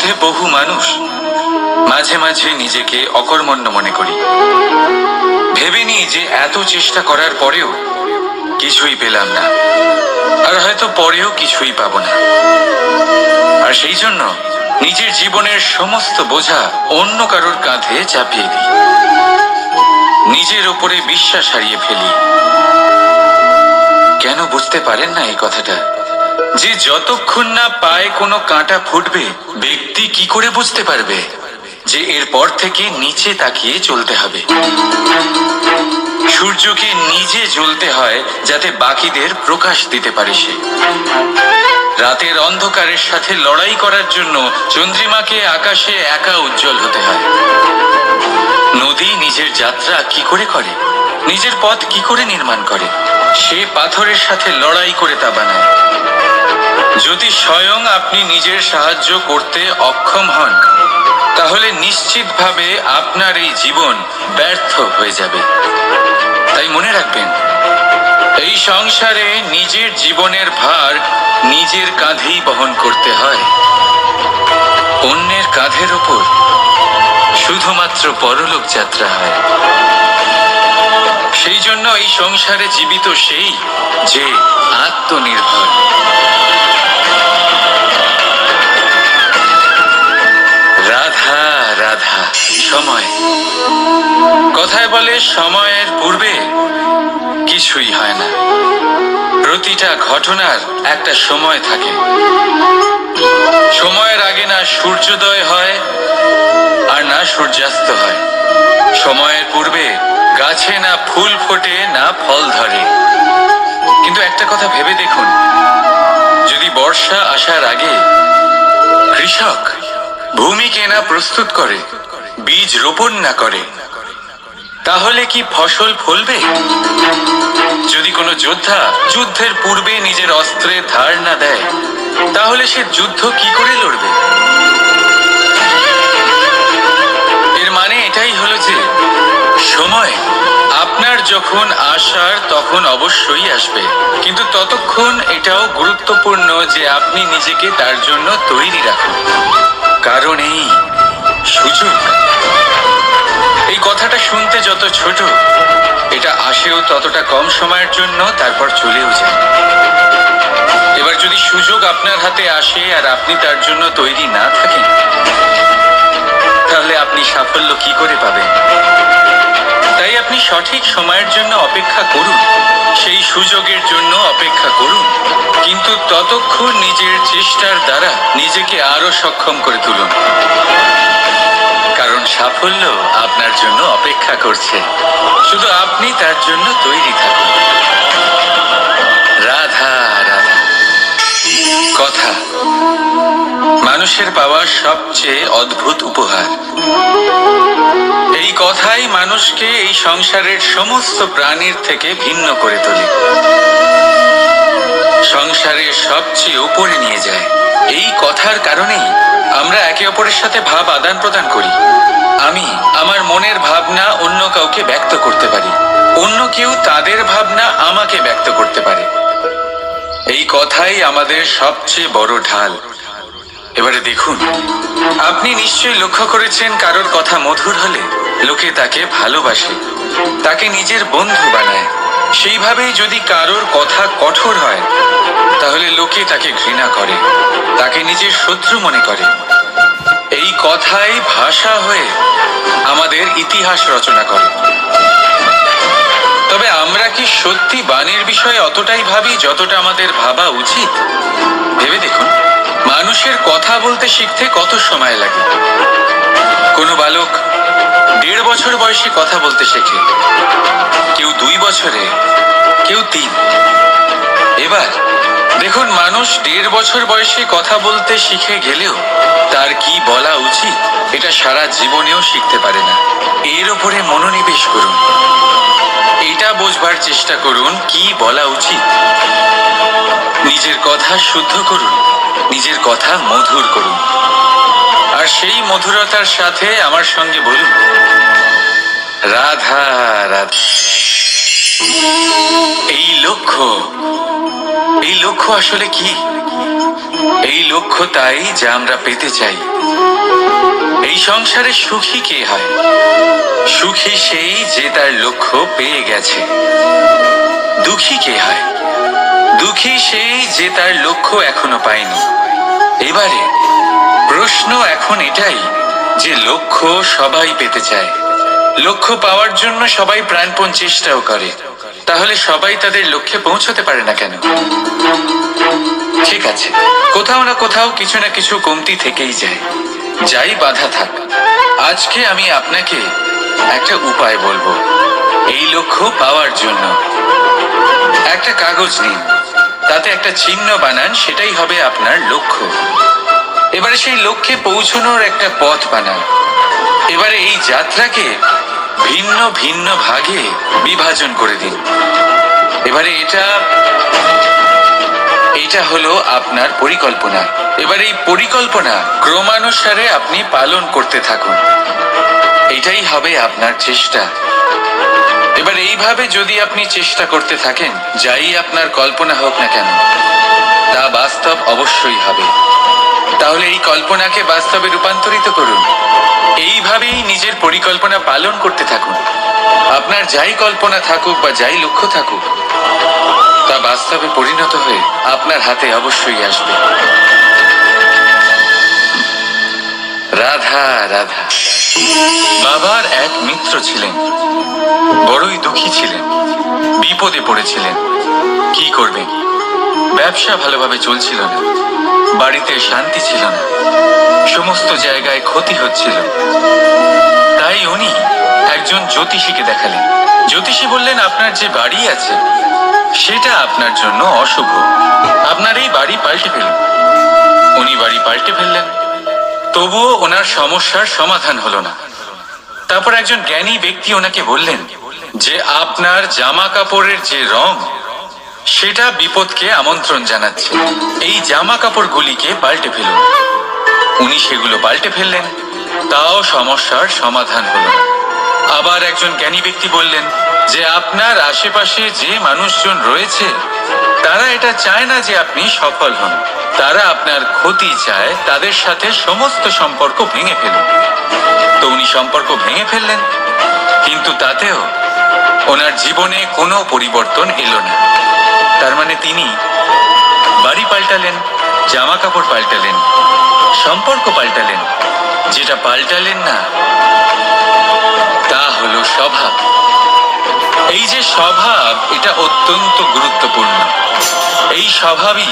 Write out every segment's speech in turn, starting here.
মধ্যে বহু মানুষ মাঝে মাঝে নিজেকে অকর্মণ্য মনে করি, ভেবে নিই যে এত চেষ্টা করার পরেও কিছুই পেলাম না, আর হয়তো পরেও কিছুই পাবো না। আর সেই জন্য নিজের জীবনের সমস্ত বোঝা অন্য কারোর কাঁধে চাপিয়ে দিই, নিজের উপরে বিশ্বাস হারিয়ে ফেলি। কেন বুঝতে পারেন না এই কথাটা? যে যতক্ষণ না পায়ে কোনো কাঁটা ফুটবে, ব্যক্তি কি করে বুঝতে পারবে যে এরপর থেকে নিচে তাকিয়ে চলতে হবে? সূর্যকে নিজে জ্বলতে হয় যাতে বাকিদের প্রকাশ দিতে পারে সে। রাতের অন্ধকারের সাথে লড়াই করার জন্য চন্দ্রিমাকে আকাশে একা উজ্জ্বল হতে হয়। নদী নিজের যাত্রা কি করে করে, নিজের পথ কি করে নির্মাণ করে? সে পাথরের সাথে লড়াই করে তা বানায়। যদি স্বয়ং আপনি নিজের সাহায্য করতে অক্ষম হন, তাহলে নিশ্চিতভাবে আপনার এই জীবন ব্যর্থ হয়ে যাবে। তাই মনে রাখবেন, এই সংসারে নিজের জীবনের ভার নিজের কাঁধেই বহন করতে হয়। অন্যের কাঁধের ওপর শুধুমাত্র পরলোক যাত্রা হয়। সেই জন্য এই সংসারে জীবিত সেই যে আত্মনির্ভর। রাধা রাধা। সময়, কথায় বলে সময়ের পূর্বে কিছুই হয় না। প্রতিটা ঘটনার একটা সময় থাকে। সময়ের আগে না সূর্যোদয় হয় আর না সূর্যাস্ত হয়। সময়ের পূর্বে গাছে না ফুল ফোটে না ফল ধরে। কিন্তু একটা কথা ভেবে দেখুন, যদি বর্ষা আসার আগে কৃষক ভূমিকে না প্রস্তুত করে, বীজ রোপণ না করে, তাহলে কি ফসল ফলবে? যদি কোনো যোদ্ধা যুদ্ধের পূর্বে নিজের অস্ত্রের ধার না দেয়, তাহলে সে যুদ্ধ কি করে লড়বে? এর মানে এটাই হলো যে সময় আপনার যখন আসার তখন অবশ্যই আসবে, কিন্তু ততক্ষণ এটাও গুরুত্বপূর্ণ যে আপনি নিজেকে তার জন্য তৈরি রাখুন। কারণ এই সুযোগ, এই কথাটা শুনতে যত ছোট, এটা আসেও ততটা কম সময়ের জন্য, তারপর চলেও যায়। এবার যদি সুযোগ আপনার হাতে আসে আর আপনি তার জন্য তৈরি না থাকেন, তাহলে আপনি সাফল্য কি করে পাবেন? তাই আপনি সঠিক সময়ের জন্য অপেক্ষা করুন, সেই সুযোগের জন্য অপেক্ষা করুন, কিন্তু ততক্ষণ নিজের চেষ্টার দ্বারা নিজেকে আরো সক্ষম করে তুলুন। কারণ সাফল্য আপনার জন্য অপেক্ষা করছে, শুধু আপনি তার জন্য তৈরি থাকুন। রাধা রাধা। কথা মানুষের পাওয়া সবচেয়ে অদ্ভুত উপহার। এই কথাই মানুষকে এই সংসারের সমস্ত প্রাণীর থেকে ভিন্ন করে তোলে, সংসারের সবচেয়ে উপরে নিয়ে যায়। এই কথার কারণেই আমরা একে অপরের সাথে ভাব আদান প্রদান করি। আমি আমার মনের ভাবনা অন্য কাউকে ব্যক্ত করতে পারি, অন্য কেউ তাদের ভাবনা আমাকে ব্যক্ত করতে পারে। এই কথাই আমাদের সবচেয়ে বড় ঢাল। এবারে দেখুন, আপনি নিশ্চয়ই লক্ষ্য করেছেন, কারোর কথা মধুর হলে লোকে তাকে ভালোবাসে, তাকে নিজের বন্ধু বানায়। সেইভাবেই যদি কারোর কথা কঠোর হয়, তাহলে লোকে তাকে ঘৃণা করে, তাকে নিজের শত্রু মনে করে। এই কথাই ভাষা হয়ে আমাদের ইতিহাস রচনা করে। তবে আমরা কি সত্যি বাণীর বিষয়ে অতটাই ভাবি যতটা আমাদের ভাবা উচিত? ভেবে দেখুন, মানুষের কথা বলতে শিখতে কত সময় লাগে। কোনো বালক 1.5 বছর বয়সে কথা বলতে শেখে, কেউ 2 বছরে, কেউ 3। এবার দেখুন, মানুষ 1.5 বছর বয়সে কথা বলতে শিখে গেলেও তার কি বলা উচিত এটা সারা জীবনেও শিখতে পারে না। এর উপরে মনোনিবেশ করুন, এটা বোঝবার চেষ্টা করুন কি বলা উচিত। নিজের কথা শুদ্ধ করুন, নিজের কথা মধুর করুন, আর সেই মধুরতার সাথে আমার সঙ্গে বলুন, রাধা রাধা। এই লক্ষ্য, এই লক্ষ্য আসলে কি? এই লক্ষ্য তাই যা আমরা পেতে চাই। এই সংসারে সুখী কে হয়? সুখী সেই যে তার লক্ষ্য পেয়ে গেছে। দুঃখী কে হয়? দুঃখী সেই যে তার লক্ষ্য এখনো পায়নি। এবারে প্রশ্ন এখন এটাই যে লক্ষ্য সবাই পেতে চায়, লক্ষ্য পাওয়ার জন্য সবাই প্রাণপণ চেষ্টাও করে, তাহলে সবাই তাদের লক্ষ্যে পৌঁছতে পারে না কেন? ঠিক আছে, কোথাও না কোথাও কিছু না কিছু কমতি থেকেই যায়। যাই বাধা থাক, আজকে আমি আপনাকে একটা উপায় বলবো এই লক্ষ্য পাওয়ার জন্য। একটা কাগজ নিন, তাতে একটা চিহ্ন বানান, সেটাই হবে আপনার লক্ষ্য। এবারে সেই লক্ষ্যে পৌঁছানোর একটা পথ বানান। এবারে এই যাত্রাকে ভিন্ন ভিন্ন ভাগে বিভাজন করে দিন। এবারে এটা হলো আপনার পরিকল্পনা। এবার এই পরিকল্পনা ক্রমানুসারে আপনি পালন করতে থাকুন, এটাই হবে আপনার চেষ্টা। এবার এইভাবে যদি আপনি চেষ্টা করতে থাকেন, যাই আপনার কল্পনা হোক না কেন তা বাস্তব অবশ্যই হবে। তাহলে এই কল্পনাকে বাস্তবে রূপান্তরিত করুন। এইভাবেই নিজের পরিকল্পনা পালন করতে থাকুন। আপনার যাই কল্পনা থাকুক বা যাই লক্ষ্য থাকুক, তা বাস্তবে পরিণত হয়ে আপনার হাতে অবশ্যই আসবে। রাধা রাধা। বাবার এক মিত্র ছিলেন, বড়ই দুঃখী ছিলেন, বিপদে পড়েছিলেন। কি করবেন? ব্যবসা ভালোভাবে চলছিল না, বাড়িতে শান্তি ছিল না, সমস্ত জায়গায় ক্ষতি হচ্ছিল। তাই উনি একজন জ্যোতিষীকে দেখালেন। জ্যোতিষী বললেন, আপনার যে বাড়ি আছে সেটা আপনার জন্য অশুভ, আপনার এই বাড়ি পাল্টে ফেলুন। উনি বাড়ি পাল্টে ফেললেন, তবুও ওনার সমস্যার সমাধান হলো না। তারপর একজন জ্ঞানী ব্যক্তি ওনাকে বললেন যে আপনার জামা কাপড়ের যে রং সেটা বিপদকে আমন্ত্রণ জানাচ্ছে, এই জামা কাপড়গুলিকে পাল্টে ফেলুন। উনি সেগুলো পাল্টে ফেললেন, তাও সমস্যার সমাধান হলো না। আবার একজন জ্ঞানী ব্যক্তি বললেন যে আপনার আশেপাশে যে মানুষজন রয়েছে তারা এটা চায় না যে আপনি সফল হন, তারা আপনার ক্ষতি চায়, তাদের সাথে সমস্ত সম্পর্ক ভেঙে ফেলুন। তো উনি সম্পর্ক ভেঙে ফেললেন, কিন্তু তাতেও ওনার জীবনে কোনো পরিবর্তন এলো না। তার মানে তিনি বাড়ি পাল্টালেন, জামা কাপড় পাল্টালেন, সম্পর্ক পাল্টালেন, যেটা পাল্টালেন না তা হলো স্বভাব। এই যে স্বভাব, এটা অত্যন্ত গুরুত্বপূর্ণ। এই স্বভাবই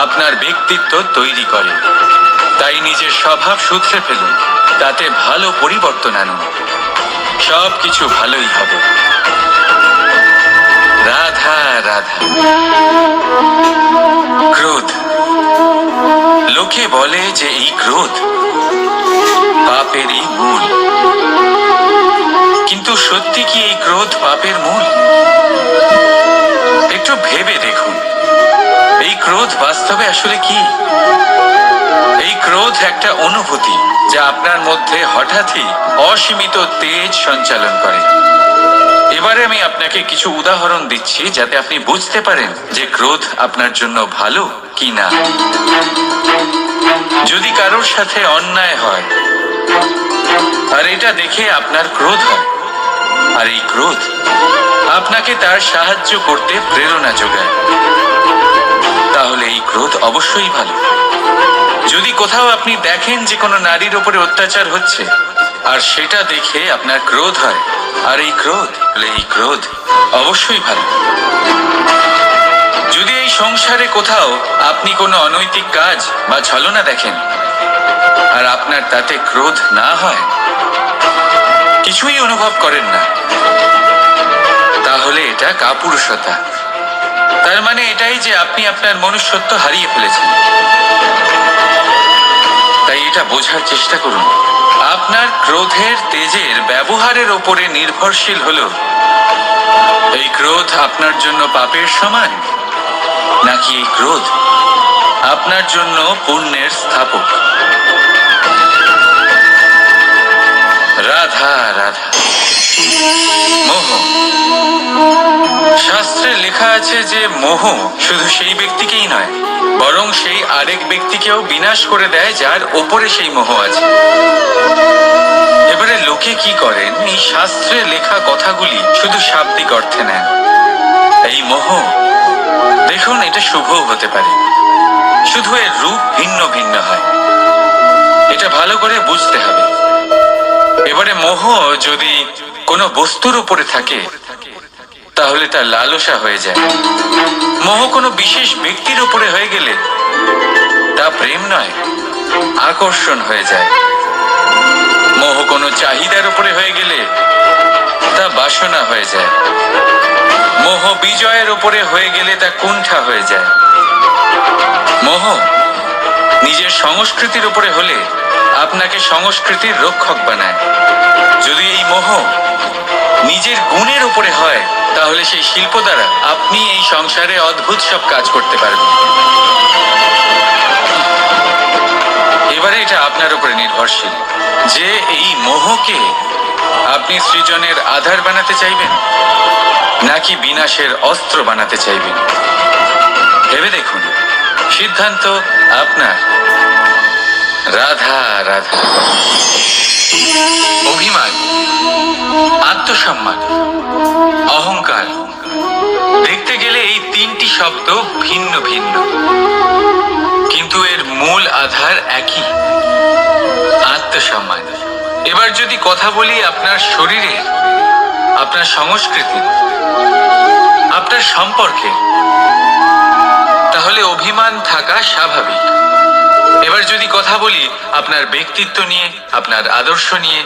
আপনার ব্যক্তিত্ব তৈরি করে। তাই নিজের স্বভাব শুধরে ফেলুন, তাতে ভালো পরিবর্তন আনুন, সব কিছু ভালোই হবে। রাধা রাধা। ক্রোধ, লোকে বলে যে এই ক্রোধ পাপেরই মূল, কিন্তু সত্যি কি এই ক্রোধ পাপের মূল? একটু ভেবে দেখুন, এই ক্রোধ বাস্তবে আসলে কি? এই ক্রোধ একটা অনুভূতি যা আপনার মধ্যে হঠাৎই অসীমিত তেজ সঞ্চালন করে। এবারে আমি আপনাকে কিছু উদাহরণ দিচ্ছি যাতে আপনি বুঝতে পারেন যে ক্রোধ আপনার জন্য ভালো কি না। যদি কারোর সাথে অন্যায় হয় আর এটা দেখে আপনার ক্রোধ হয়, আর এই ক্রোধ আপনাকে তার সাহায্য করতে প্রেরণা যোগায়, তাহলে এই ক্রোধ অবশ্যই ভালো। যদি কোথাও আপনি দেখেন যে কোনো নারীর উপরে অত্যাচার হচ্ছে আর সেটা দেখে আপনার ক্রোধ হয়, আর এই ক্রোধ অবশ্যই ভালো। যদি এই সংসারে কোথাও আপনি কোনো অনৈতিক কাজ বা ছলনা দেখেন আর আপনার তাতে ক্রোধ না হয়, কিছুই অনুভব করেন না, তাহলে এটা কাপুরুষতা। তার মানে এটাই যে আপনি আপনার মনুষ্যত্ব হারিয়ে ফেলেছেন। তাই এটা বোঝার চেষ্টা করুন, আপনার ক্রোধের তেজের ব্যবহারের ওপরে নির্ভরশীল হলো এই ক্রোধ আপনার জন্য পাপের সমান, নাকি এই ক্রোধ আপনার জন্য পুণ্যের স্থাপক। রাধা রাধা। মোহ, শাস্ত্রে লেখা লেখা আছে যে মোহ শুধু সেই ব্যক্তিকেই নয়, বরং সেই আরেক ব্যক্তিকেও বিনাশ করে দেয় যার ওপরে সেই মোহ আছে। এবারে লোকে কি করেন, এই শাস্ত্রে লেখা কথাগুলি শুধু শাব্দিক অর্থে নেন। এই মোহ, দেখুন, এটা শুভও হতে পারে, শুধু এর রূপ ভিন্ন ভিন্ন হয়। এটা ভালো করে বুঝতে হবে। এবারে মোহ যদি কোনো বস্তুর উপরে থাকে তাহলে তা লালসা হয়ে যায়। মোহ কোনো বিশেষ ব্যক্তির উপরে হয়ে গেলে তা প্রেম নয়, আকর্ষণ হয়ে যায়। মোহ কোনো চাহিদার উপরে হয়ে গেলে তা বাসনা হয়ে যায়। মোহ বিজয়ের উপরে হয়ে গেলে তা কুণ্ঠা হয়ে যায়। মোহ নিজের সংস্কৃতির উপরে হলে আপনাকে সংস্কৃতির রক্ষক বানায়। যদি এই মোহ নিজের গুণের উপরে হয় তাহলে সেই শিল্প দ্বারা আপনি এই সংসারে অদ্ভুত সব কাজ করতে পারবেন। এবারে এটা আপনার উপরে নির্ভরশীল যে এই মোহকে আপনি সৃজনের আধার বানাতে চাইবেন নাকি বিনাশের অস্ত্র বানাতে চাইবেন। ভেবে দেখুন, সিদ্ধান্ত আপনার। রাধা রাধা। অভিমান, আত্মসম্মান, অহংকার, দেখতে গেলে এই তিনটি শব্দ ভিন্ন ভিন্ন, কিন্তু এর মূল আধার একই, আত্মসম্মান। এবার যদি কথা বলি আপনার শরীরে, আপনার সংস্কৃতি, আপনার সম্পর্কে, তাহলে অভিমান থাকা স্বাভাবিক। এবার যদি কথা বলি আপনার ব্যক্তিত্ব নিয়ে, আপনার আদর্শ নিয়ে,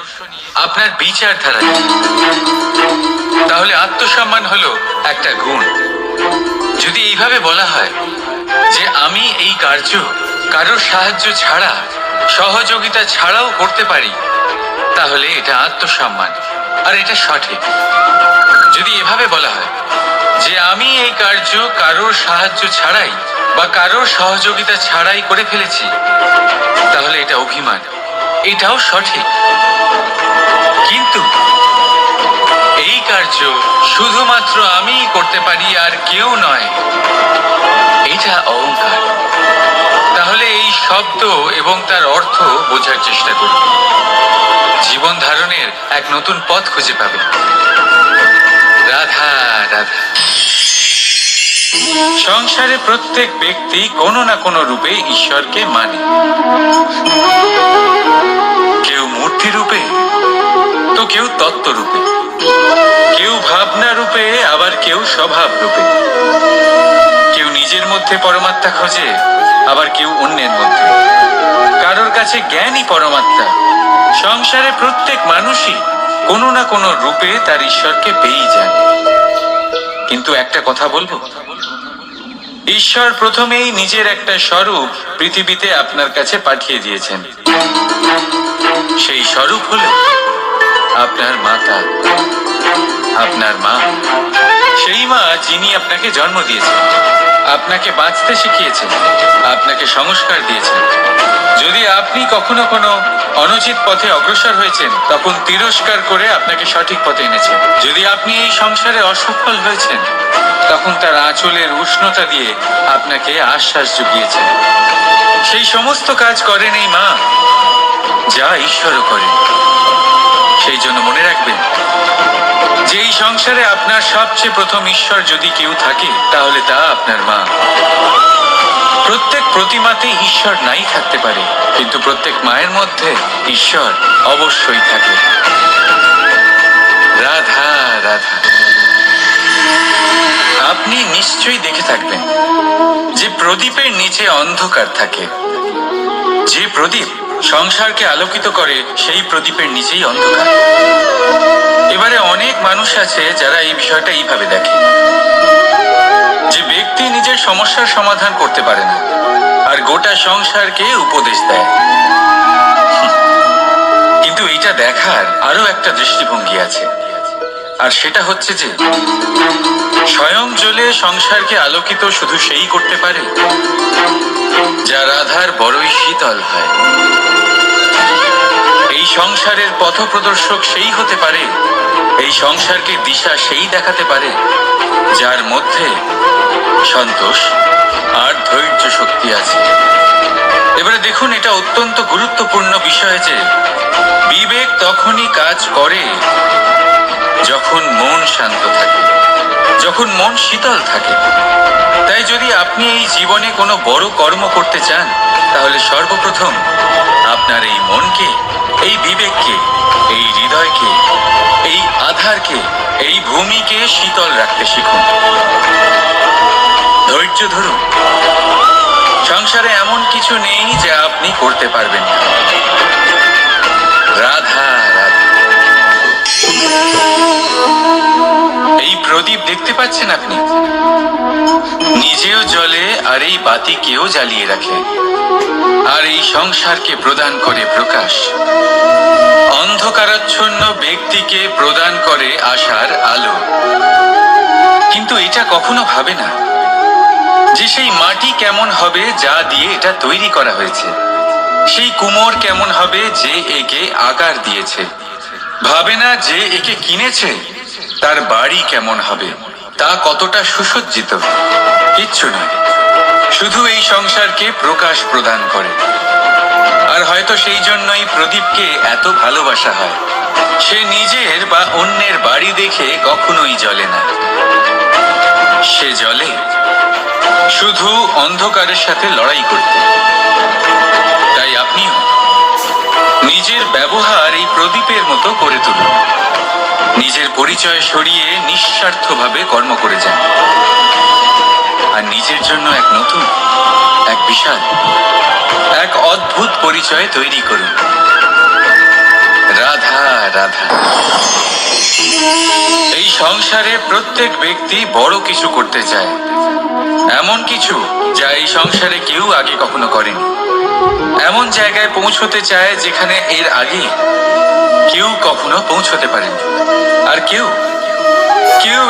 আপনার বিচারধারা নিয়ে, তাহলে আত্মসম্মান হলো একটা গুণ। যদি এইভাবে বলা হয় যে আমি এই কার্য কারোর সাহায্য ছাড়া, সহযোগিতা ছাড়াও করতে পারি, তাহলে এটা আত্মসম্মান, আর এটা সঠিক। যদি এভাবে বলা হয় যে আমি এই কার্য কারোর সাহায্য ছাড়াই বা কারোর সহযোগিতা ছাড়াই করে ফেলেছি, তাহলে এটা অভিমান, এটাও সঠিক। কিন্তু এই কার্য শুধুমাত্র আমিই করতে পারি আর কেউ নয়, এটা অহংকার। তাহলে এই শব্দ এবং তার অর্থ বোঝার চেষ্টা করুন। জীবন ধারণের এক নতুন পথ খুঁজে পাবে। রাধা রাধা। সংসারে প্রত্যেক ব্যক্তি কোনো না কোনো রূপে ঈশ্বরকে মানে। কেউ মূর্তি রূপে, তো কেউ তত্ত্ব রূপে, কেউ ভাবনা রূপে, আবার কেউ স্বভাব রূপে। কেউ নিজের মধ্যে পরমাত্মা খোঁজে, আবার কেউ অন্যের মধ্যে। কারোর কাছে জ্ঞানই পরমাত্মা। সংসারে প্রত্যেক মানুষই কোনো না কোনো রূপে তার ঈশ্বরকে পেয়েই যায়। কিন্তু একটা কথা বলবো, ঈশ্বর প্রথমেই নিজের একটা স্বরূপ পৃথিবীতে আপনার কাছে পাঠিয়ে দিয়েছেন। সেই স্বরূপ হলো আপনার মাতা, আপনার মা। সেই মা যিনি আপনাকে জন্ম দিয়েছেন, আপনাকে বাঁচতে শিখিয়েছেন, আপনাকে সংস্কার দিয়েছেন। যদি আপনি কখনো কোনো অনুচিত পথে অগ্রসর হয়েছেন, তখন তিরস্কার করে আপনাকে সঠিক পথে এনেছেন। যদি আপনি এই সংসারে অসফল হয়েছেন, তখন তার আঁচলের উষ্ণতা দিয়ে আপনাকে আশ্বাস জুগিয়েছেন। সেই সমস্ত কাজ করেন এই মা, যা ঈশ্বরও করেন। সেই জন্য মনে রাখবেন যে এই সংসারে আপনার সবচেয়ে প্রথম ঈশ্বর যদি কেউ থাকে, তাহলে তা আপনার মা। প্রত্যেক প্রতিমাতে ঈশ্বর নাই থাকতে পারে, কিন্তু প্রত্যেক মায়ের মধ্যে ঈশ্বর অবশ্যই থাকে। রাধা রাধা। আপনি নিশ্চয়ই দেখে থাকবেন যে প্রদীপের নিচে অন্ধকার থাকে। যে প্রদীপ সংসারকে আলোকিত করে, সেই প্রদীপের নিচেই অন্ধকার। এবারে অনেক মানুষ আছে যারা এই বিষয়টা এইভাবে দেখে যে ব্যক্তি নিজের সমস্যার সমাধান করতে পারে না, আর গোটা সংসারকে উপদেশ দেয়। কিন্তু এটা দেখার আরো একটা দৃষ্টিভঙ্গি আছে, আর সেটা হচ্ছে যে স্বয়ং জ্বলে সংসারকে আলোকিত শুধু সেই করতে পারে যা রাধার বড়ই শীতল হয়। এই সংসারের পথপ্রদর্শক সেই হতে পারে এই সংসারকে দিশা সেই দেখাতে পারে যার মধ্যে সন্তোষ আর ধৈর্য শক্তি আছে। এবারে দেখুন, এটা অত্যন্ত গুরুত্বপূর্ণ বিষয় যে বিবেক তখনই কাজ করে যখন মন শান্ত থাকে, যখন মন শীতল থাকে। তাই যদি আপনি এই জীবনে কোনো বড় কর্ম করতে চান, তাহলে সর্বপ্রথম আপনার এই মনকে, এই বিবেককে, এই হৃদয়কে, এই আধারকে, এই ভূমিকে শীতল রাখতে শিখুন। ধৈর্য ধরুন। সংসারে এমন কিছু নেই যা আপনি করতে পারবেন না। রাধা রাধা। এই প্রদীপ দেখতে পাচ্ছেন আপনি? নিজেও জ্বলে আর এই বাতিকেও জ্বালিয়ে রাখে, আর এই সংসারকে প্রদান করে প্রকাশ। অন্ধকারাচ্ছন্ন ব্যক্তিকে প্রদান করে আশার আলো। কিন্তু এটা কখনো ভাবে না যে সেই মাটি কেমন হবে যা দিয়ে এটা তৈরি করা হয়েছে, সেই কুমোর কেমন হবে যে একে আকার দিয়েছে। ভাবে না যে একে কিনেছে তার বাড়ি কেমন হবে, তা কতটা সুসজ্জিত। কিচ্ছু নয়, শুধু এই সংসারকে প্রকাশ প্রদান করে। আর হয়তো সেই জন্যই প্রদীপকে এত ভালোবাসা হয়। সে নিজের বা অন্যের বাড়ি দেখে কখনোই জ্বলে না, সে জ্বলে শুধু অন্ধকারের সাথে লড়াই করতে। তাই আপনিও নিজের ব্যবহার এই প্রদীপের মতো করে তুলুন। নিজের পরিচয় সরিয়ে নিঃস্বার্থভাবে কর্ম করে যান, আর নিজের জন্য এক নতুন, এক বিশাল, এক অদ্ভুত পরিচয় তৈরি করুন। রাধা রাধা। এই সংসারে প্রত্যেক ব্যক্তি বড় কিছু করতে চায়, এমন কিছু যা এই সংসারে কেউ আগে কখনো করেনি। এমন জায়গায় পৌঁছতে চায় যেখানে এর আগে কেউ কখনো পৌঁছতে পারেনি। আর কেউ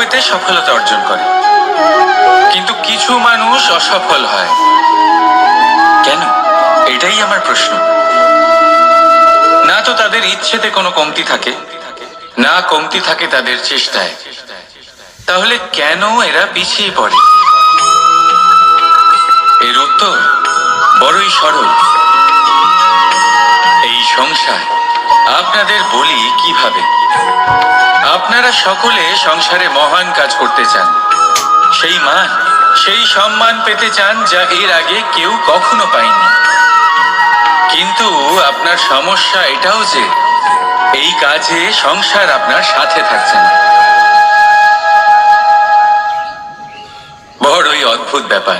এতে সফলতা অর্জন করে। কিন্তু কিছু মানুষ অসফল হয় কেন? এটাই আমার প্রশ্ন। না তো তাদের ইচ্ছেতে কোনো কমতি থাকে, না কমতি থাকে তাদের চেষ্টায়। তাহলে কেন এরা পিছিয়ে পড়ে? এর উত্তর বড়ই সরল। এই সংসার আপনাদের বলি কিভাবে। আপনারা সকলে সংসারে মহান কাজ করতে চান, সেই মান, সেই সম্মান পেতে চান যা এর আগে কেউ কখনো পায়নি। কিন্তু আপনার সমস্যা এটাও যে এই কাজে সংসার আপনার সাথে থাকছে না। বড়ই অদ্ভুত ব্যাপার।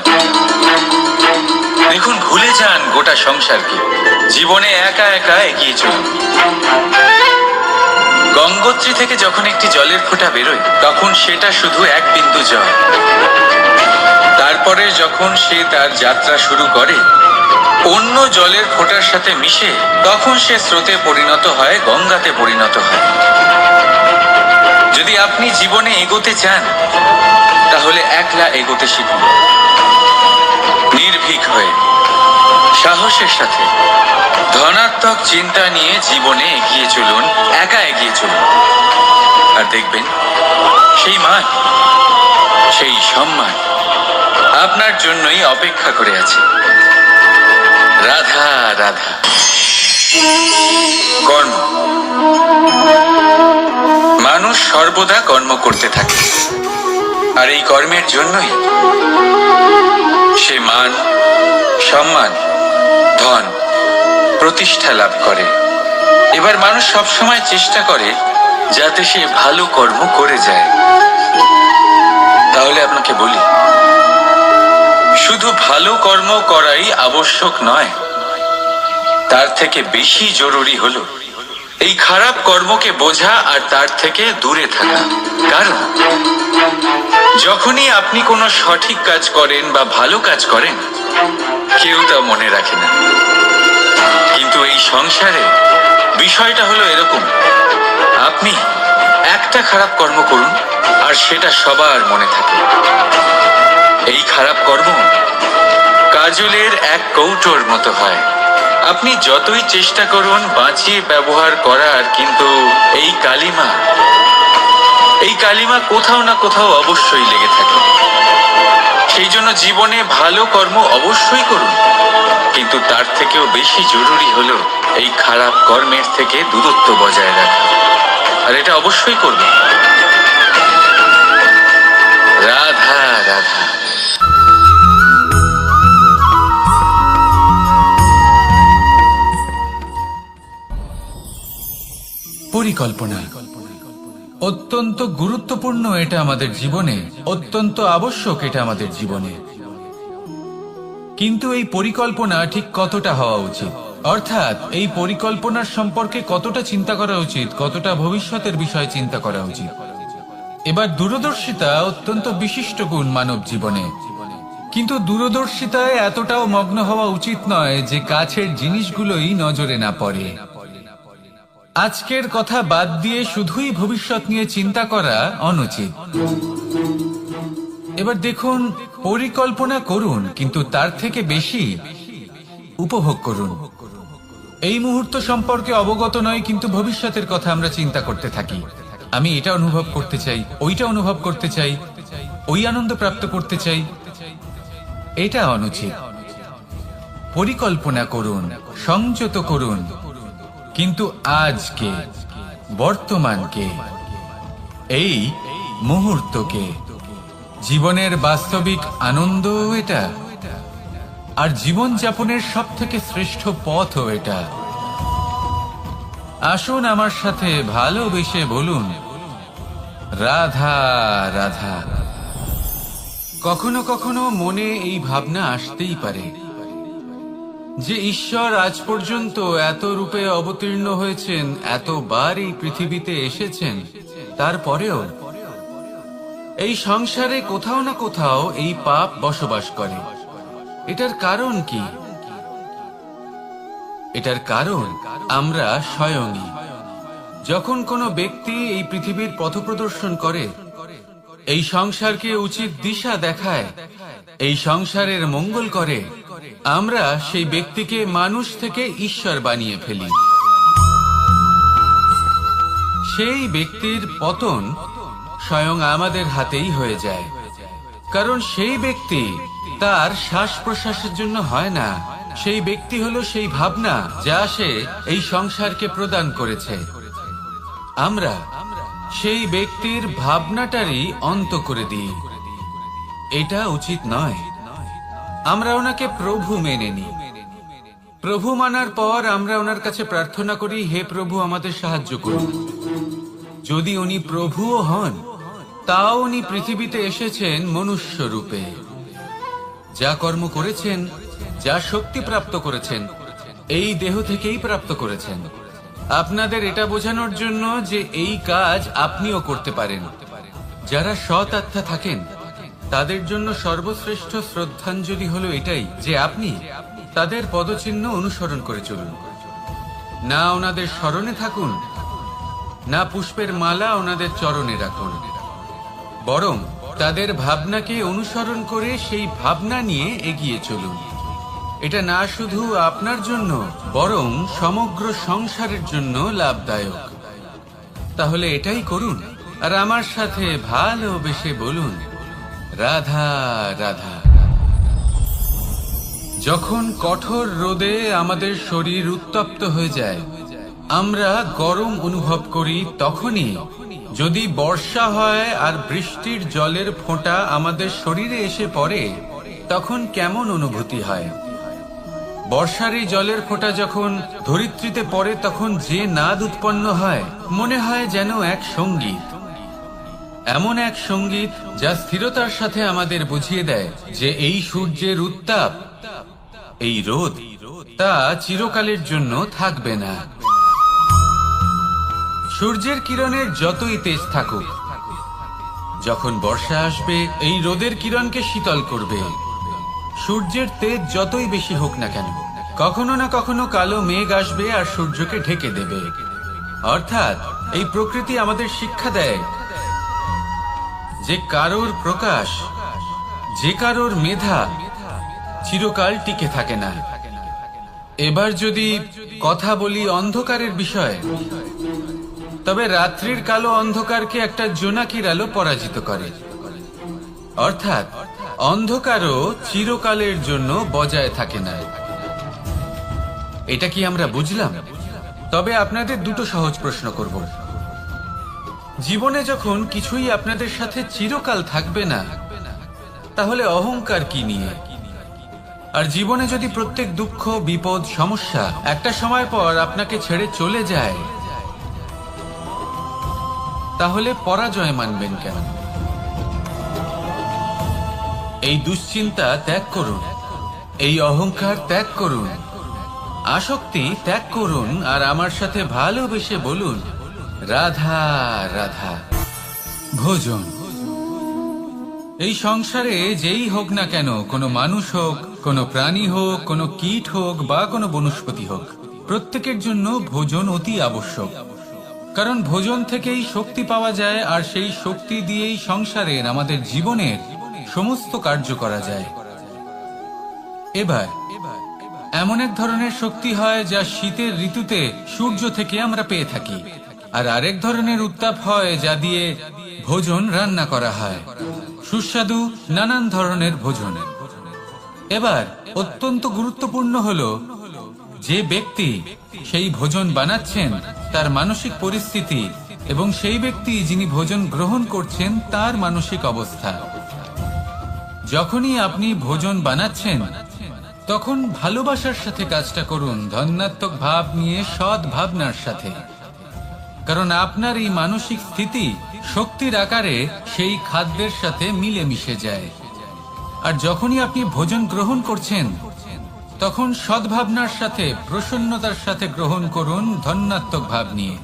দেখুন, ভুলে যান গোটা সংসারকে, জীবনে একা একা এগিয়ে চলুন। গঙ্গোত্রী থেকে যখন একটি জলের ফোঁটা বেরোয়, তখন সেটা শুধু এক বিন্দু জল। তারপরে যখন সে তার যাত্রা শুরু করে অন্য জলের ফোঁটার সাথে মিশে, তখন সে স্রোতে পরিণত হয়, গঙ্গাতে পরিণত হয়। যদি আপনি জীবনে এগোতে চান, তাহলে একলা এগোতে শিখুন। নির্ভীক হয়ে, সাহসের সাথে, ধনাত্মক চিন্তা নিয়ে জীবনে এগিয়ে চলুন, একা এগিয়ে চলুন। আর দেখবেন সেই মান, সেই সম্মান আপনার জন্যই অপেক্ষা করে আছে। রাধা রাধা। কর্ম। মানুষ সর্বদা কর্ম করতে থাকে, আর এই কর্মের জন্যই সে মান, সম্মান, ধন, প্রতিষ্ঠা লাভ করে। এবার মানুষ সবসময় চেষ্টা করে যাতে সে ভালো কর্ম করে যায়। তাহলে আপনাকে বলি, শুধু ভালো কর্ম করাই আবশ্যক নয়, তার থেকে বেশি জরুরি হলো এই খারাপ কর্মকে বোঝা আর তার থেকে দূরে থাকা। কারণ যখনই আপনি কোনো সঠিক কাজ করেন বা ভালো কাজ করেন, কেউ তা মনে রাখে না। কিন্তু এই সংসারে বিষয়টা হলো এরকম, আপনি একটা খারাপ কর্ম করুন আর সেটা সবার মনে থাকে। এই খারাপ কর্ম কাজলের এক কৌটোর মতো হয়। আপনি যতই চেষ্টা করুন বাঁচিয়ে ব্যবহার করার, কিন্তু এই কালিমা কালিমা কোথাও না কোথাও অবশ্যই লেগে থাকে। সেই জন্য জীবনে ভালো কর্ম অবশ্যই করুন, কিন্তু তার থেকেও বেশি জরুরি হলো এই খারাপ কর্মের থেকে দূরত্ব বজায় রাখা। আর এটা অবশ্যই করবেন। রাধা রাধা। পরিকল্পনা অত্যন্ত গুরুত্বপূর্ণ, এটা আমাদের জীবনে অত্যন্ত আবশ্যক, এটা আমাদের জীবনে। কিন্তু এই পরিকল্পনা ঠিক কতটা হওয়া উচিত, অর্থাৎ এই পরিকল্পনার সম্পর্কে কতটা চিন্তা করা উচিত, কতটা ভবিষ্যতের বিষয়ে চিন্তা করা উচিত। এবার দূরদর্শিতা অত্যন্ত বিশিষ্ট গুণ মানব জীবনে, কিন্তু দূরদর্শিতায় এতটাও মগ্ন হওয়া উচিত নয় যে কাছের জিনিসগুলোই নজরে না পড়ে। আজকের কথা বাদ দিয়ে শুধুই ভবিষ্যৎ নিয়ে চিন্তা করা অনুচিত। এবার দেখুন, পরিকল্পনা করুন, কিন্তু তার থেকে বেশি উপভোগ করুন। এই মুহূর্ত সম্পর্কে অবগত নয়, কিন্তু ভবিষ্যতের কথা আমরা চিন্তা করতে থাকি। আমি এটা অনুভব করতে চাই, ওইটা অনুভব করতে চাই, ওই আনন্দ প্রাপ্ত করতে চাই। এটা অনুচিত। পরিকল্পনা করুন, সংযত করুন, কিন্তু আজকে, বর্তমানকে, এই মুহূর্তকে, জীবনের বাস্তবিক আনন্দ এটা, আর জীবন যাপনের সব থেকে শ্রেষ্ঠ পথও এটা। আসুন আমার সাথে ভালোবেসে বলুন, রাধা রাধা। কখনো কখনো মনে এই ভাবনা আসতেই পারে যে ঈশ্বর আজ পর্যন্ত এত রূপে অবতীর্ণ হয়েছেন, এতবার এই পৃথিবীতে এসেছেন, তারপরেও এই সংসারে কোথাও না কোথাও এই পাপ বসবাস করে। এটার কারণ কি? এটার কারণ আমরা স্বয়ংই। যখন কোনো ব্যক্তি এই পৃথিবীর পথপ্রদর্শন করে, এই সংসারকে উচিত দিশা দেখায়, এই সংসারের মঙ্গল করে, আমরা সেই ব্যক্তিকে মানুষ থেকে ঈশ্বর বানিয়ে ফেলি। সেই ব্যক্তির পতন স্বয়ং আমাদের হাতেই হয়ে যায়, কারণ সেই ব্যক্তি তার শ্বাস প্রশ্বাসের জন্য হয় না। সেই ব্যক্তি হলো সেই ভাবনা যা সে এই সংসারকে প্রদান করেছে। আমরা সেই ব্যক্তির ভাবনাটারই অন্ত করে দিই। এটা উচিত নয়। আমরা ওনাকে প্রভু মেনে নিই। প্রভু মানার পর আমরা ওনার কাছে প্রার্থনা করি, হে প্রভু আমাদের সাহায্য করুন। যদি উনি প্রভুও হন, তাও উনি পৃথিবীতে এসেছেন মনুষ্য রূপে। যা কর্ম করেছেন, যা শক্তি প্রাপ্ত করেছেন, এই দেহ থেকেই প্রাপ্ত করেছেন। আপনাদের এটা বোঝানোর জন্য যে এই কাজ আপনিও করতে পারেন। যারা সৎ আত্মা থাকেন, তাদের জন্য সর্বশ্রেষ্ঠ শ্রদ্ধাঞ্জলি হলো এটাই যে আপনি তাদের পদচিহ্ন অনুসরণ করে চলুন। না ওনাদের স্মরণে থাকুন, না পুষ্পের মালা ওনাদের চরণে রাখুন, বরং তাদের ভাবনাকে অনুসরণ করে সেই ভাবনা নিয়ে এগিয়ে চলুন। এটা না শুধু আপনার জন্য, বরং সমগ্র সংসারের জন্য লাভদায়ক। তাহলে এটাই করুন, আর আমার সাথে ভালোবেসে বলুন, রাধা রাধা। যখন কঠোর রোদে আমাদের শরীর উত্তপ্ত হয়ে যায়, আমরা গরম অনুভব করি, তখনই যদি বর্ষা হয় আর বৃষ্টির জলের ফোঁটা আমাদের শরীরে এসে পড়ে, তখন কেমন অনুভূতি হয়? বর্ষার এই জলের ফোঁটা যখন ধরিত্রীতে পড়ে, তখন যে নাদ উৎপন্ন হয়, মনে হয় যেন এক সঙ্গীত। এমন এক সঙ্গীত যা স্থিরতার সাথে আমাদের বুঝিয়ে দেয় যে এই সূর্যের উত্তাপ, এই রোদ, তা চিরকালের জন্য থাকবে না। সূর্যের কিরণের যতই তেজ থাকুক, যখন বর্ষা আসবে, এই রোদের কিরণকে শীতল করবে। সূর্যের তেজ যতই বেশি হোক না কেন, কখনো না কখনো কালো মেঘ আসবে আর সূর্যকে ঢেকে দেবে। অর্থাৎ এই প্রকৃতি আমাদের শিক্ষা দেয় যে কারোর প্রকাশ, যে কারোর মেধা চিরকাল টিকে থাকে না। এবার যদি কথা বলি অন্ধকারের বিষয়ে, তবে রাত্রির কালো অন্ধকারকে একটা জোনাকির আলো পরাজিত করে। অর্থাৎ অন্ধকারও চিরকালের জন্য বজায় থাকে না। এটা কি আমরা বুঝলাম? তবে আপনাদের দুটো সহজ প্রশ্ন করব। জীবনে যখন কিছুই আপনাদের সাথে চিরকাল থাকবে না, তাহলে অহংকার কি নিয়ে? আর জীবনে যদি প্রত্যেক দুঃখ, বিপদ, সমস্যা একটা সময় পর আপনাকে ছেড়ে চলে যায়, তাহলে পরাজয় মানবেন কেন? এই দুশ্চিন্তা ত্যাগ করুন, এই অহংকার ত্যাগ করুন, আসক্তি ত্যাগ করুন, আর আমার সাথে ভালোবেসে বলুন, রাধা রাধা। ভোজন। এই সংসারে যেই হোক না কেন, কোনো মানুষ হোক, কোনো প্রাণী হোক, কোনো কীট হোক বা কোনো বনস্পতি হোক, প্রত্যেকের জন্য ভোজন অতি আবশ্যক। কারণ ভোজন থেকেই শক্তি পাওয়া যায়, আর সেই শক্তি দিয়েই সংসারের, আমাদের জীবনের সমস্ত কার্য করা যায়। এবার এমন এক ধরনের শক্তি হয় যা শীতের ঋতুতে সূর্য থেকে আমরা পেয়ে থাকি, আর আরেক ধরনের উত্তাপ হয় যা দিয়ে ভোজন রান্না করা হয়, সুস্বাদু নানান ধরনের ভোজন। এবার অত্যন্ত গুরুত্বপূর্ণ হলো যে ব্যক্তি সেই ভোজন বানাচ্ছেন তার মানসিক পরিস্থিতি, এবং সেই ব্যক্তি যিনি ভোজন গ্রহণ করছেন তার মানসিক অবস্থা। যখনই আপনি ভোজন বানাচ্ছেন, তখন ভালোবাসার সাথে কাজটা করুন, ধন্যাত্মক ভাব নিয়ে, সৎ ভাবনার সাথে। কারণ আপনার এই মানসিক স্থিতি শক্তির আকারে সেই খাদ্যের সাথে মিলে মিশে যায়। আর যখনই আপনি ভোজন গ্রহণ করছেন, তখন সদ্ভাবনার সাথে, প্রসন্নতার সাথে গ্রহণ করুন, ধন্যাত্মক ভাব নিয়ে।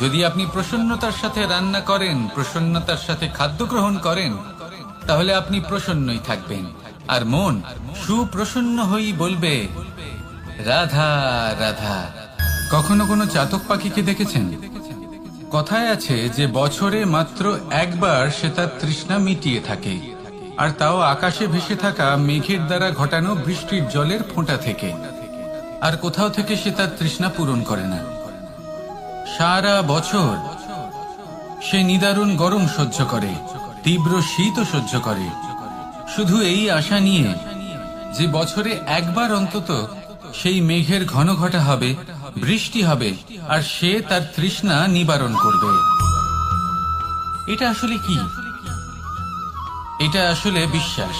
যদি আপনি প্রসন্নতার সাথে রান্না করেন, প্রসন্নতার সাথে খাদ্য গ্রহণ করেন, তাহলে আপনি প্রসন্নই থাকবেন, আর মন সুপ্রসন্ন হয়েই বলবে, রাধা রাধা। কখনো কোনো চাতক পাখিকে দেখেছেন? কথায় আছে যে বছরে মাত্র একবার সে তার তৃষ্ণা মিটিয়ে থাকে, আর তাও আকাশে ভেসে থাকা মেঘের দ্বারা ঘটানো বৃষ্টির জলের ফোঁটা থেকে। আর কোথাও থেকে সে তার তৃষ্ণা পূরণ করে না। সারা বছর সে নিদারুণ গরম সহ্য করে, তীব্র শীতও সহ্য করে, শুধু এই আশা নিয়ে যে বছরে একবার অন্তত সেই মেঘের ঘন ঘটা হবে, বৃষ্টি হবে, আর সে তার তৃষ্ণা নিবারণ করবে। এটা আসলে কি? এটা আসলে বিশ্বাস।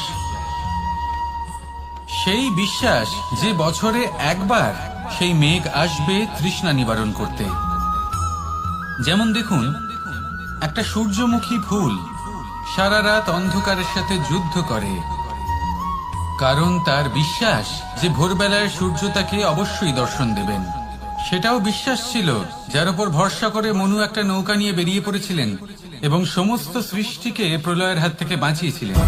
সেই বিশ্বাস যে বছরে একবার সেই মেঘ আসবে তৃষ্ণা নিবারণ করতে। যেমন দেখুন, একটা সূর্যমুখী ফুল সারা রাত অন্ধকারের সাথে যুদ্ধ করে, কারণ তার বিশ্বাস যে ভোরবেলায় সূর্য তাকে অবশ্যই দর্শন দেবেন। সেটাও বিশ্বাস ছিল যার উপর ভরসা করে মনু একটা নৌকা নিয়ে বেরিয়ে পড়েছিলেন এবং সমস্ত সৃষ্টিকে প্রলয়ের হাত থেকে বাঁচিয়েছিলেন।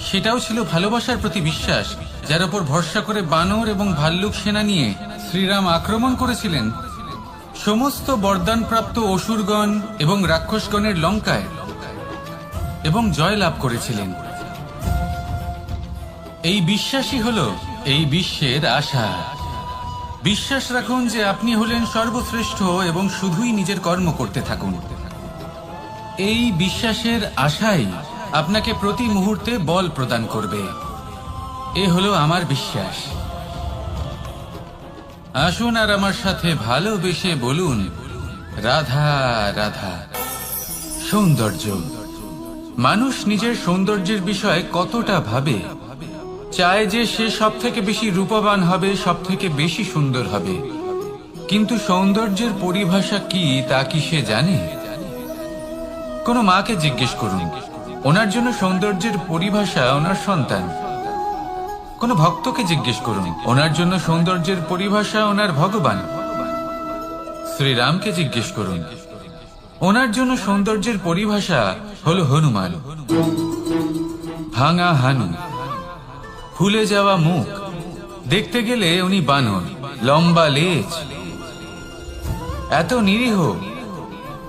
সেটাও ছিল ভালোবাসার প্রতি বিশ্বাস, যার উপর ভরসা করে বানর এবং ভাল্লুক সেনা নিয়ে শ্রীরাম আক্রমণ করেছিলেন সমস্ত বরদানপ্রাপ্ত অসুরগণ এবং রাক্ষসগণের লঙ্কায়, এবং জয় লাভ করেছিলেন। এই বিশ্বাসই হলো এই বিশ্বের আশা। বিশ্বাস রাখুন যে আপনি হলেন সর্বশ্রেষ্ঠ এবং শুধুই নিজের কর্ম করতে থাকুন। এই বিশ্বাসের আশাই আপনাকে প্রতি মুহূর্তে বল প্রদান করবে। এ হলো আমার বিশ্বাস। আসুন আর আমার সাথে ভালোবেসে বলুন, রাধা রাধা। সৌন্দর্য। মানুষ নিজের সৌন্দর্যের বিষয়ে কতটা ভাবে, চায় যে সে সব থেকে বেশি রূপবান হবে, সব থেকে বেশি সুন্দর হবে। কিন্তু সৌন্দর্যের পরিভাষা কি তা কি সে জানে? কোনো মাকে জিজ্ঞেস করুন, ওনার জন্য সৌন্দর্যের পরিভাষা ওনার সন্তান। কোনো ভক্তকে জিজ্ঞেস করুন, ওনার জন্য সৌন্দর্যের পরিভাষা ওনার ভগবান। শ্রীরামকে জিজ্ঞেস করুন, ওনার জন্য সৌন্দর্যের পরিভাষা হলো হনুমান। ভাঙা হানু, ফুলে যাওয়া মুখ, দেখতে গেলে উনি বানর, লম্বা লেজ, এত নিরীহ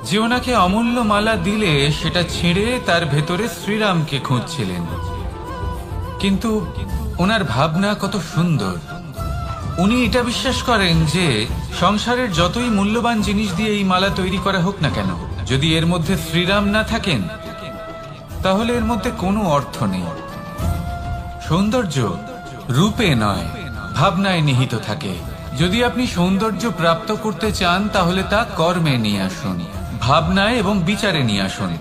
যে ওনাকে অমূল্য মালা দিলে সেটা ছিঁড়ে তার ভেতরে শ্রীরামকে খুঁজছিলেন। কিন্তু ওনার ভাবনা কত সুন্দর। উনি এটা বিশ্বাস করেন যে সংসারের যতই মূল্যবান জিনিস দিয়ে এই মালা তৈরি করা হোক না কেন, যদি এর মধ্যে শ্রীরাম না থাকেন তাহলে এর মধ্যে কোনো অর্থ নেই। সৌন্দর্য রূপে নয়, ভাবনায় নিহিত থাকে। যদি আপনি সৌন্দর্য প্রাপ্ত করতে চান তাহলে তা কর্মে নিয়ে আসুন, ভাবনায় এবং বিচারে নিয়ে আসুন।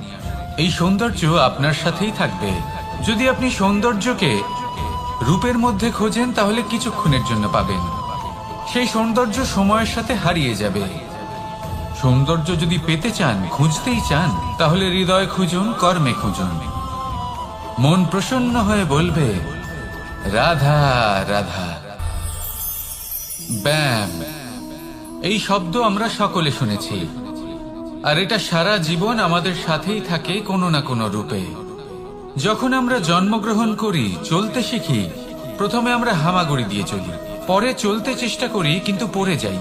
এই সৌন্দর্য আপনার সাথেই থাকবে। যদি আপনি সৌন্দর্যকে রূপের মধ্যে খোঁজেন তাহলে কিছুক্ষণের জন্য পাবেন, সেই সৌন্দর্য সময়ের সাথে হারিয়ে যাবে। সৌন্দর্য যদি পেতে চান, খুঁজতেই চান, তাহলে হৃদয় খুঁজুন, কর্মে খুঁজুন। মন প্রসন্ন হয়ে বলবে রাধা রাধা। ব্যায়াম, এই শব্দ আমরা সকলে শুনেছি, আর এটা সারা জীবন আমাদের সাথেই থাকে কোনো না কোনো রূপে। যখন আমরা জন্মগ্রহণ করি, চলতে শিখি, প্রথমে আমরা হামাগুড়ি দিয়ে চলি, পরে চলতে চেষ্টা করি কিন্তু পড়ে যাই।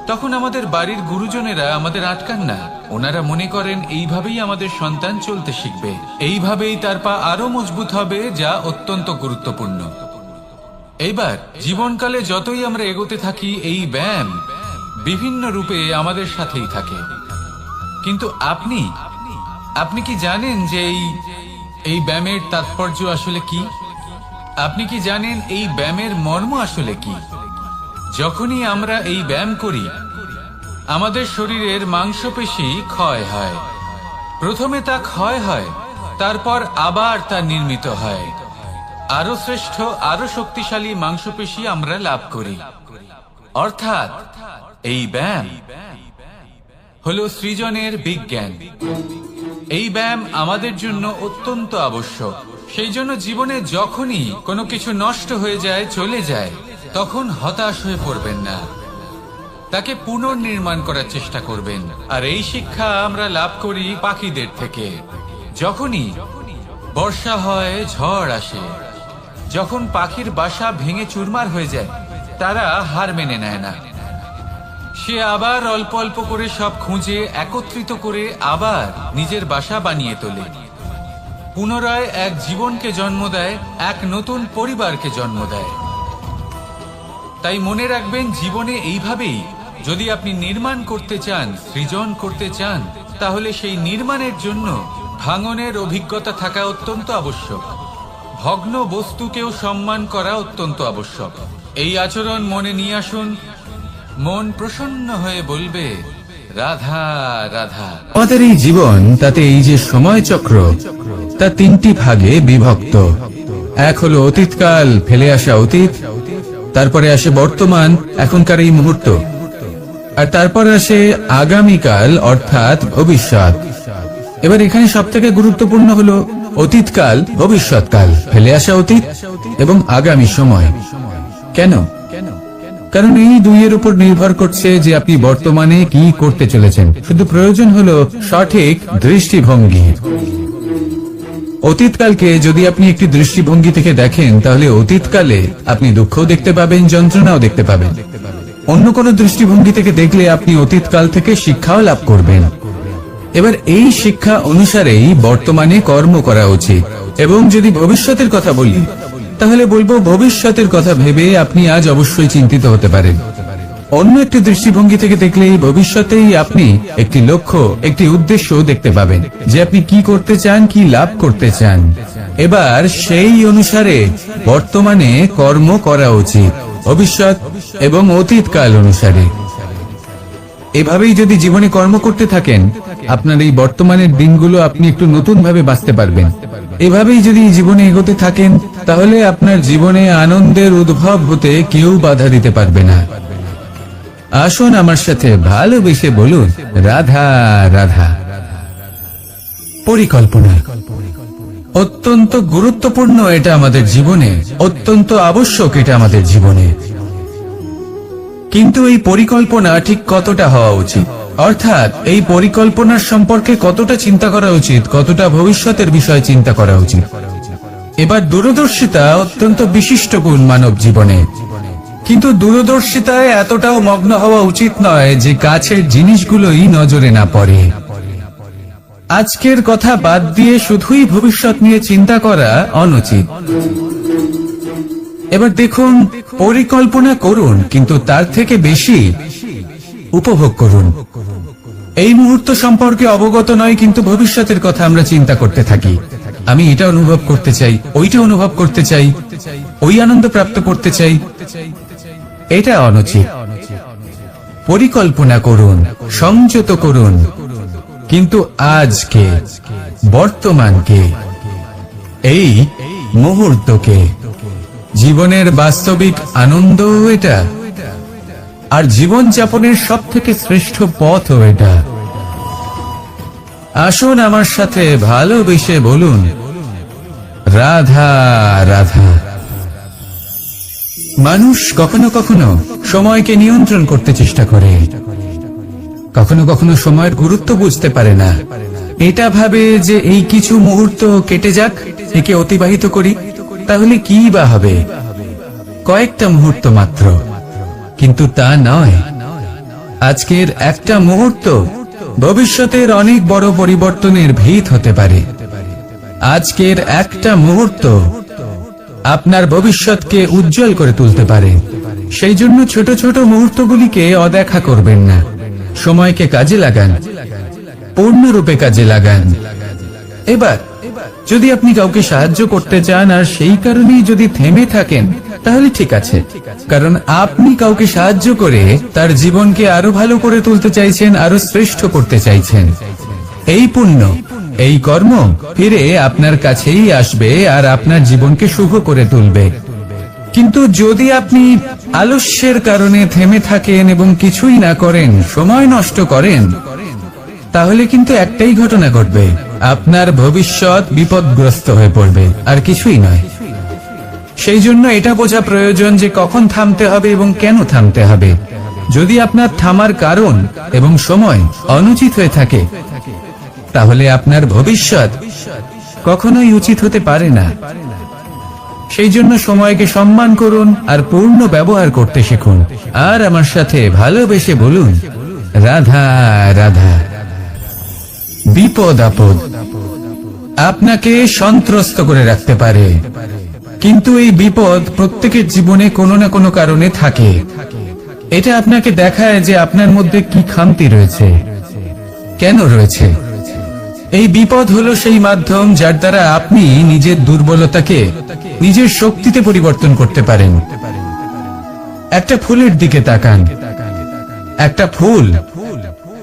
তখন আমাদের বাড়ির গুরুজনেরা আমাদের আটকান না, ওনারা মনে করেন এইভাবেই আমাদের সন্তান চলতে শিখবে, এইভাবেই তার পা আরো মজবুত হবে, যা অত্যন্ত গুরুত্বপূর্ণ। এইবার জীবনকালে যতই আমরা এগোতে থাকি, এই ব্যায়াম বিভিন্ন রূপে আমাদের সাথেই থাকে। কিন্তু আপনি কি জানেন যে এই ব্যায়ামের তাৎপর্য আসলে কি? আপনি কি জানেন এই ব্যায়ামের মর্ম আসলে কি? যখনই আমরা এই ব্যায়াম করি, আমাদের শরীরের মাংসপেশি ক্ষয় হয়। প্রথমে তা ক্ষয় হয়, তারপর আবার তা নির্মিত হয়। আরো শ্রেষ্ঠ, আরো শক্তিশালী মাংসপেশি আমরা লাভ করি। অর্থাৎ এই ব্যায়াম হলো সৃজনের বিজ্ঞান। এই ব্যায়াম আমাদের জন্য অত্যন্ত আবশ্যক। সেই জন্য জীবনে যখনই কোনো কিছু নষ্ট হয়ে যায়, চলে যায়, তখন হতাশ হয়ে পড়বেন না, তাকে পুনর্নির্মাণ করার চেষ্টা করবেন। আর এই শিক্ষা আমরা লাভ করি পাখিদের থেকে। যখনই বর্ষা হয়, ঝড় আসে, যখন পাখির বাসা ভেঙে চুরমার হয়ে যায়, তারা হার মেনে নেয় না। সে আবার অল্প অল্প করে সব খুঁজে একত্রিত করে আবার নিজের বাসা বানিয়ে তোলে, পুনরায় এক জীবনকে জন্ম দেয়, এক নতুন পরিবারকে জন্ম দেয়। তাই মনে রাখবেন, জীবনে এইভাবেই যদি আপনি নির্মাণ করতে চান, সৃজন করতে চান, তাহলে সেই নির্মাণের জন্য ভাঙনের অভিজ্ঞতা থাকা অত্যন্ত আবশ্যক। ভগ্ন বস্তুকেও সম্মান করা অত্যন্ত আবশ্যক। এই আচরণ মনে নিয়ে আসুন, মন প্রসন্ন হয়ে বলবে রাধা রাধা। আমাদের এই জীবন, তাতে এই যে সময় চক্র, তা তিনটি ভাগে বিভক্ত। এক হলো অতীতকাল, ফেলে আসা অতীত, তারপরে আসে বর্তমান, এখনকার এই মুহূর্ত, আর তারপর আসে আগামীকাল অর্থাৎ ভবিষ্যৎ। এবার এখানে সবথেকে গুরুত্বপূর্ণ হলো অতীতকাল, ভবিষ্যৎকাল, ফেলে আসা অতীত এবং আগামী সময়। কেন? কারণ এই দুইয়ের উপর নির্ভর করছে যে আপনি বর্তমানে কি করতে চলেছেন। শুধু প্রয়োজন হলো সঠিক দৃষ্টিভঙ্গি। অতীতকালকে যদি আপনি একটি দৃষ্টিভঙ্গি থেকে দেখেন, তাহলে অতীতকালে আপনি দুঃখও দেখতে পাবেন, যন্ত্রণাও দেখতে পাবেন। অন্য কোনো দৃষ্টিভঙ্গি থেকে দেখলে আপনি অতীতকাল থেকে শিক্ষাও লাভ করবেন। এবার এই শিক্ষা অনুসারেই বর্তমানে কর্ম করা উচিত। এবং যদি ভবিষ্যতের কথা বলি, তাহলে বলবো ভবিষ্যতের কথা ভেবে আপনি আজ অবশ্যই চিন্তিত হতে পারেন। অন্য একটি দৃষ্টিভঙ্গি থেকে দেখলে ভবিষ্যতেই আপনি একটি লক্ষ্য, একটি উদ্দেশ্য দেখতে পাবেন, যে আপনি কি করতে চান, কি লাভ করতে চান। এবার সেই অনুসারে বর্তমানে কর্ম করা উচিত, ভবিষ্যৎ এবং অতীতকাল অনুসারে। এভাবেই যদি জীবনে কর্ম করতে থাকেন, আপনার এই বর্তমানের দিনগুলো আপনি একটু নতুন ভাবে বাঁচতে পারবেন। এভাবেই যদি জীবনে এগোতে থাকেন, তাহলে আপনার জীবনে আনন্দের উদ্ভব হতে কেউ বাধা দিতে পারবে না। আসুন আমার সাথে ভালোবেসে বলুন রাধা রাধা। পরিকল্পনা অত্যন্ত গুরুত্বপূর্ণ, এটা আমাদের জীবনে অত্যন্ত আবশ্যক, এটা আমাদের জীবনে। কিন্তু এই পরিকল্পনা ঠিক কতটা হওয়া উচিত, অর্থাৎ এই পরিকল্পনার সম্পর্কে কতটা চিন্তা করা উচিত, কতটা ভবিষ্যতের বিষয় চিন্তা করা উচিত। এবার দূরদর্শিতা অত্যন্ত বিশিষ্ট গুণ মানব জীবনে, কিন্তু দূরদর্শিতায় এতটাও মগ্ন হওয়া উচিত নয় যে কাছের জিনিসগুলোই নজরে না পড়ে। আজকের কথা বাদ দিয়ে শুধুই ভবিষ্যৎ নিয়ে চিন্তা করা অনুচিত। এবার দেখুন, পরিকল্পনা করুন কিন্তু তার থেকে বেশি উপভোগ করুন। এই মুহূর্ত সম্পর্কে অবগত নয়, কিন্তু ভবিষ্যতের কথা আমরা চিন্তা করতে থাকি। আমি এটা অনুভব করতে চাই, ওইটা অনুভব করতে চাই, ওই আনন্দ প্রাপ্ত করতে চাই। এটা অনুচিত। পরিকল্পনা করুন, সংযত করুন, কিন্তু আজকে, বর্তমানকে, এই মুহূর্তকে, জীবনের বাস্তবিক আনন্দ এটা, আর জীবন যাপনের সব থেকে শ্রেষ্ঠ পথও এটা। আসুন আমার সাথে ভালোবেসে বলুন, রাধা রাধা। মানুষ কখনো কখনো সময়কে নিয়ন্ত্রণ করতে চেষ্টা করে, কখনো কখনো সময়ের গুরুত্ব বুঝতে পারে না। এটা ভাবে যে এই কিছু মুহূর্ত কেটে যাক, একে অতিবাহিত করি, তাহলে কি বা হবে, কয়েকটা মুহূর্ত মাত্র। কিন্তু তা নয়। আজকের একটা মুহূর্ত ভবিষ্যতের অনেক বড় পরিবর্তনের ভিত হতে পারে। আজকের একটা মুহূর্ত আপনার ভবিষ্যৎকে উজ্জ্বল করে তুলতে পারে। সেই জন্য ছোট ছোট মুহূর্তগুলিকে অদেখা করবেন না। সময়কে কাজে লাগান, পূর্ণরূপে কাজে লাগান। এবার যদি আপনি কাউকে সাহায্য করতে চান আর সেই কারণেই যদি থেমে থাকেন, তাহলে ঠিক আছে, কারণ আপনি কাউকে সাহায্য করে তার জীবনকে আরো ভালো করে তুলতে চাইছেন, আরো শ্রেষ্ঠ করতে চাইছেন। এই পুণ্য, এই কর্ম ফিরে আপনার কাছেই আসবে আর আপনার জীবনকে শুভ করে তুলবে। কিন্তু যদি আপনি আলস্যের কারণে থেমে থাকেন এবং কিছুই না করেন, সময় নষ্ট করেন, তাহলে কিন্তু একটাই ঘটনা ঘটবে, আপনার ভবিষ্যৎ বিপদগ্রস্ত হয়ে পড়বে, আর কিছুই নয়। সেই জন্য এটা বোঝা প্রয়োজন যে কখন থামতে হবে এবং কেন থামতে হবে। যদি আপনার থামার কারণ এবং সময় অনুচিত হয়ে থাকে, তাহলে আপনার ভবিষ্যৎ কখনোই উচিত হতে পারে না। সেই জন্য সময়কে সম্মান করুন আর পূর্ণ ব্যবহার করতে শিখুন। আর আমার সাথে ভালোবেসে বলুন, রাধা রাধা। বিপদ আপদ আপনাকে সন্ত্রস্ত করে রাখতে পারে, কিন্তু এই বিপদ প্রত্যেকের জীবনে কোনো না কোনো কারণে থাকে। এটা আপনাকে দেখায় যে আপনার মধ্যে কি খামতি রয়েছে, কেন রয়েছে। এই বিপদ হলো সেই মাধ্যম যার দ্বারা আপনি নিজের দুর্বলতাকে নিজের শক্তিতে পরিবর্তন করতে পারেন। একটা ফুলের দিকে তাকান। একটা ফুল,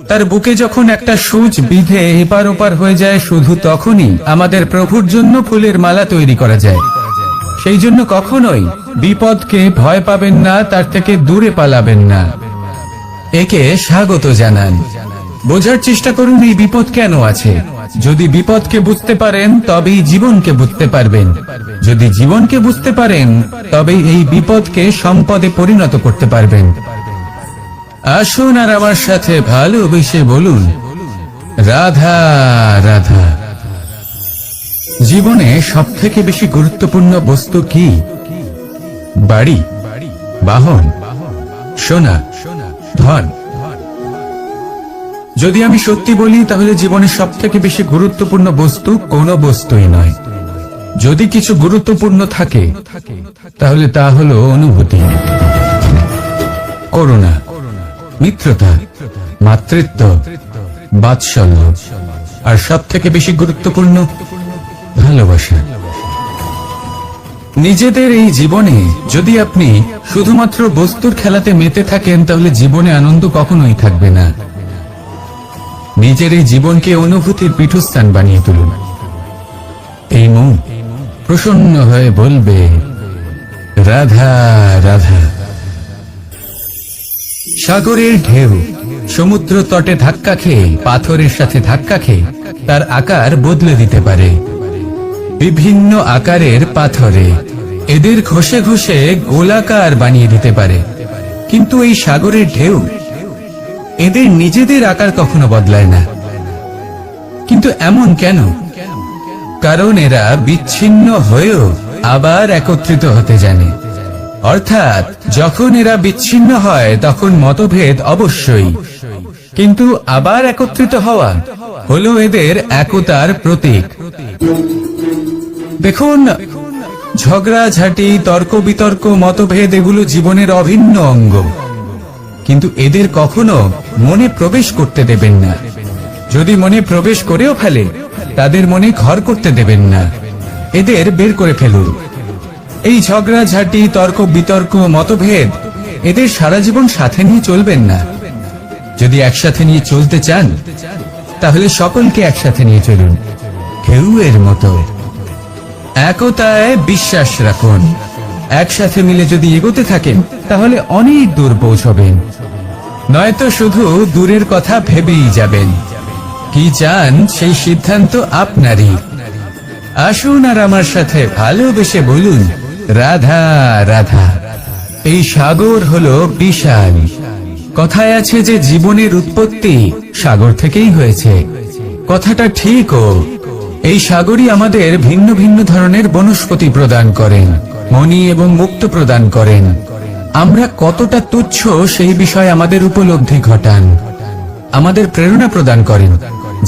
তার বুকে যখন একটা সূচ বিঁধে এপার ওপার হয়ে যায়, শুধু তখনই আমাদের প্রভুর জন্য ফুলের মালা তৈরি করা যায়। সেই জন্য কখনোই বিপদকে ভয় পাবেন না, তার থেকে দূরে পালাবেন না, একে স্বাগত জানান। বোঝার চেষ্টা করুন এই বিপদ কেন আছে। যদি বিপদকে বুঝতে পারেন তবেই জীবনকে বুঝতে পারবেন। যদি জীবনকে বুঝতে পারেন তবেই এই বিপদকে সম্পদে পরিণত করতে পারবেন। আসুন আর আমার সাথে ভালোবেসে বলুন, রাধা রাধা। জীবনে সব থেকে বেশি গুরুত্বপূর্ণ বস্তু কি? বাড়ি, বাহন, সোনা, ধন। যদি আমি সত্যি বলি, তাহলে জীবনের সব থেকে বেশি গুরুত্বপূর্ণ বস্তু কোনো বস্তুই নয়। যদি কিছু গুরুত্বপূর্ণ থাকে, তাহলে তা হলো অনুভূতি, করুণা, মিত্রতা, মাতৃত্ব, বাৎসল্য, আর সব থেকে বেশি গুরুত্বপূর্ণ ভালোবাসা। নিজেদের এই জীবনে যদি আপনি শুধুমাত্র বস্তুর খেলাতে মেতে থাকেন, তাহলে জীবনে আনন্দ কখনোই থাকবে না। নিজের এই জীবনকে অনুভূতির পীঠস্থান বানিয়ে তুলুন। এই মন প্রসন্ন হয়ে বলবে, রাধা রাধা। সাগরের ঢেউ সমুদ্র তটে ধাক্কা খেয়ে, পাথরের সাথে ধাক্কা খেয়ে তার আকার বদলে দিতে পারে। বিভিন্ন আকারের পাথরে এদের ঘষে ঘষে গোলাকার বানিয়ে দিতে পারে, কিন্তু এই সাগরের ঢেউ এদের নিজেদের আকার কখনো বদলায় না। কিন্তু এমন কেন? কারণ এরা বিচ্ছিন্ন হয়েও আবার একত্রিত হতে জানে। অর্থাৎ যখন এরা বিচ্ছিন্ন হয় তখন মতভেদ অবশ্যই, কিন্তু আবার একত্রিত হওয়া হলো এদের একতার প্রতীক। দেখুন, ঝগড়াঝাঁটি, তর্ক বিতর্ক, মতভেদ এগুলো জীবনের অভিন্ন অঙ্গ, কিন্তু এদের কখনো মনে প্রবেশ করতে দেবেন না। যদি মনে প্রবেশ করেও ফেলে, তাদের মনে ঘর করতে দেবেন না, এদের বের করে ফেলুন। এই ঝগড়াঝাঁটি, তর্ক বিতর্ক, মতভেদ এদের সারা জীবন সাথে নিয়ে চলবেন না। যদি একসাথে নিয়ে চলতে চান, তাহলে সকলকে একসাথে নিয়ে চলুন, ঢেউয়ের মতো। একতায় বিশ্বাস রাখুন। একসাথে মিলে যদি এগোতে থাকেন, তাহলে অনেক দূর পৌঁছবেন, নয়তো শুধু দূরের কথা ভেবেই যাবেন। কি চান সেই সিদ্ধান্ত আপনারই। আসুন আর আমার সাথে ভালোবেসে বলুন, রাধা রাধা। এই সাগর হলো বিশাল। কথায় আছে যে জীবনের উৎপত্তি সাগর থেকেই হয়েছে। কথাটা ঠিকও। এই সাগরই আমাদের ভিন্ন ভিন্ন ধরনের বনস্পতি প্রদান করেন, মণি এবং মুক্ত প্রদান করেন। আমরা কতটা তুচ্ছ সেই বিষয়ে আমাদের উপলব্ধি ঘটান, আমাদের প্রেরণা প্রদান করেন,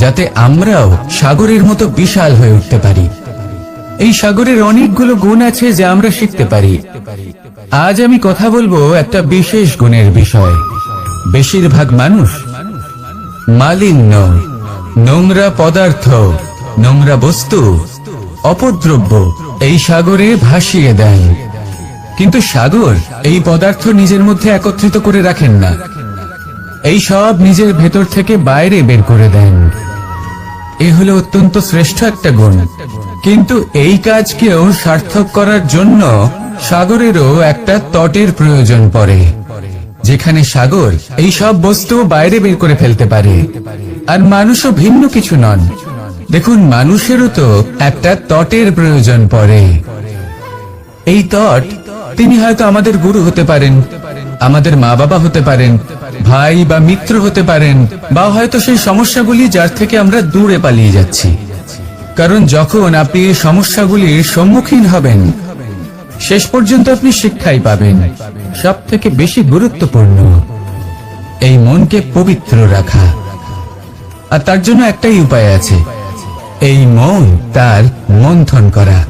যাতে আমরাও সাগরের মতো বিশাল হয়ে উঠতে পারি। এই সাগরের অনেকগুলো গুণ আছে যা আমরা শিখতে পারি। আজ আমি কথা বলবো একটা বিশেষ গুণের বিষয়। বেশিরভাগ মানুষ মালিন্য, নোংরা পদার্থ, নোংরা বস্তু, অপদ্রব্য এই সাগরে ভাসিয়ে দেন। কিন্তু সাগর এই পদার্থ নিজের মধ্যে একত্রিত করে রাখেন না, এই সব নিজের ভেতর থেকে বাইরে বের করে দেন। এ হলো অত্যন্ত শ্রেষ্ঠ একটা গুণ। কিন্তু এই কাজকেও সার্থক করার জন্য সাগরেরও একটা তটের প্রয়োজন পড়ে, যেখানে সাগর এই সব বস্তু বাইরে বের করে ফেলতে পারে। আর মানুষও ভিন্ন কিছু নন। দেখুন, মানুষেরও তো একটা তটের প্রয়োজন পড়ে। এই তট, তিনি হয়তো আমাদের গুরু হতে পারেন, আমাদের মা বাবা হতে পারেন, ভাই বা মিত্র হতে পারেন, বা হয়তো সেই সমস্যাগুলি যার থেকে আমরা দূরে পালিয়ে যাচ্ছি। কারণ যখন আপনি এই সমস্যাগুলির সম্মুখীন হবেন, শেষ পর্যন্ত আপনি শিক্ষাই পাবেন। সব থেকে বেশি গুরুত্বপূর্ণ এই মনকে পবিত্র রাখা। আর তার জন্য একটাই উপায় আছে, এই মন তার মন্থন করা।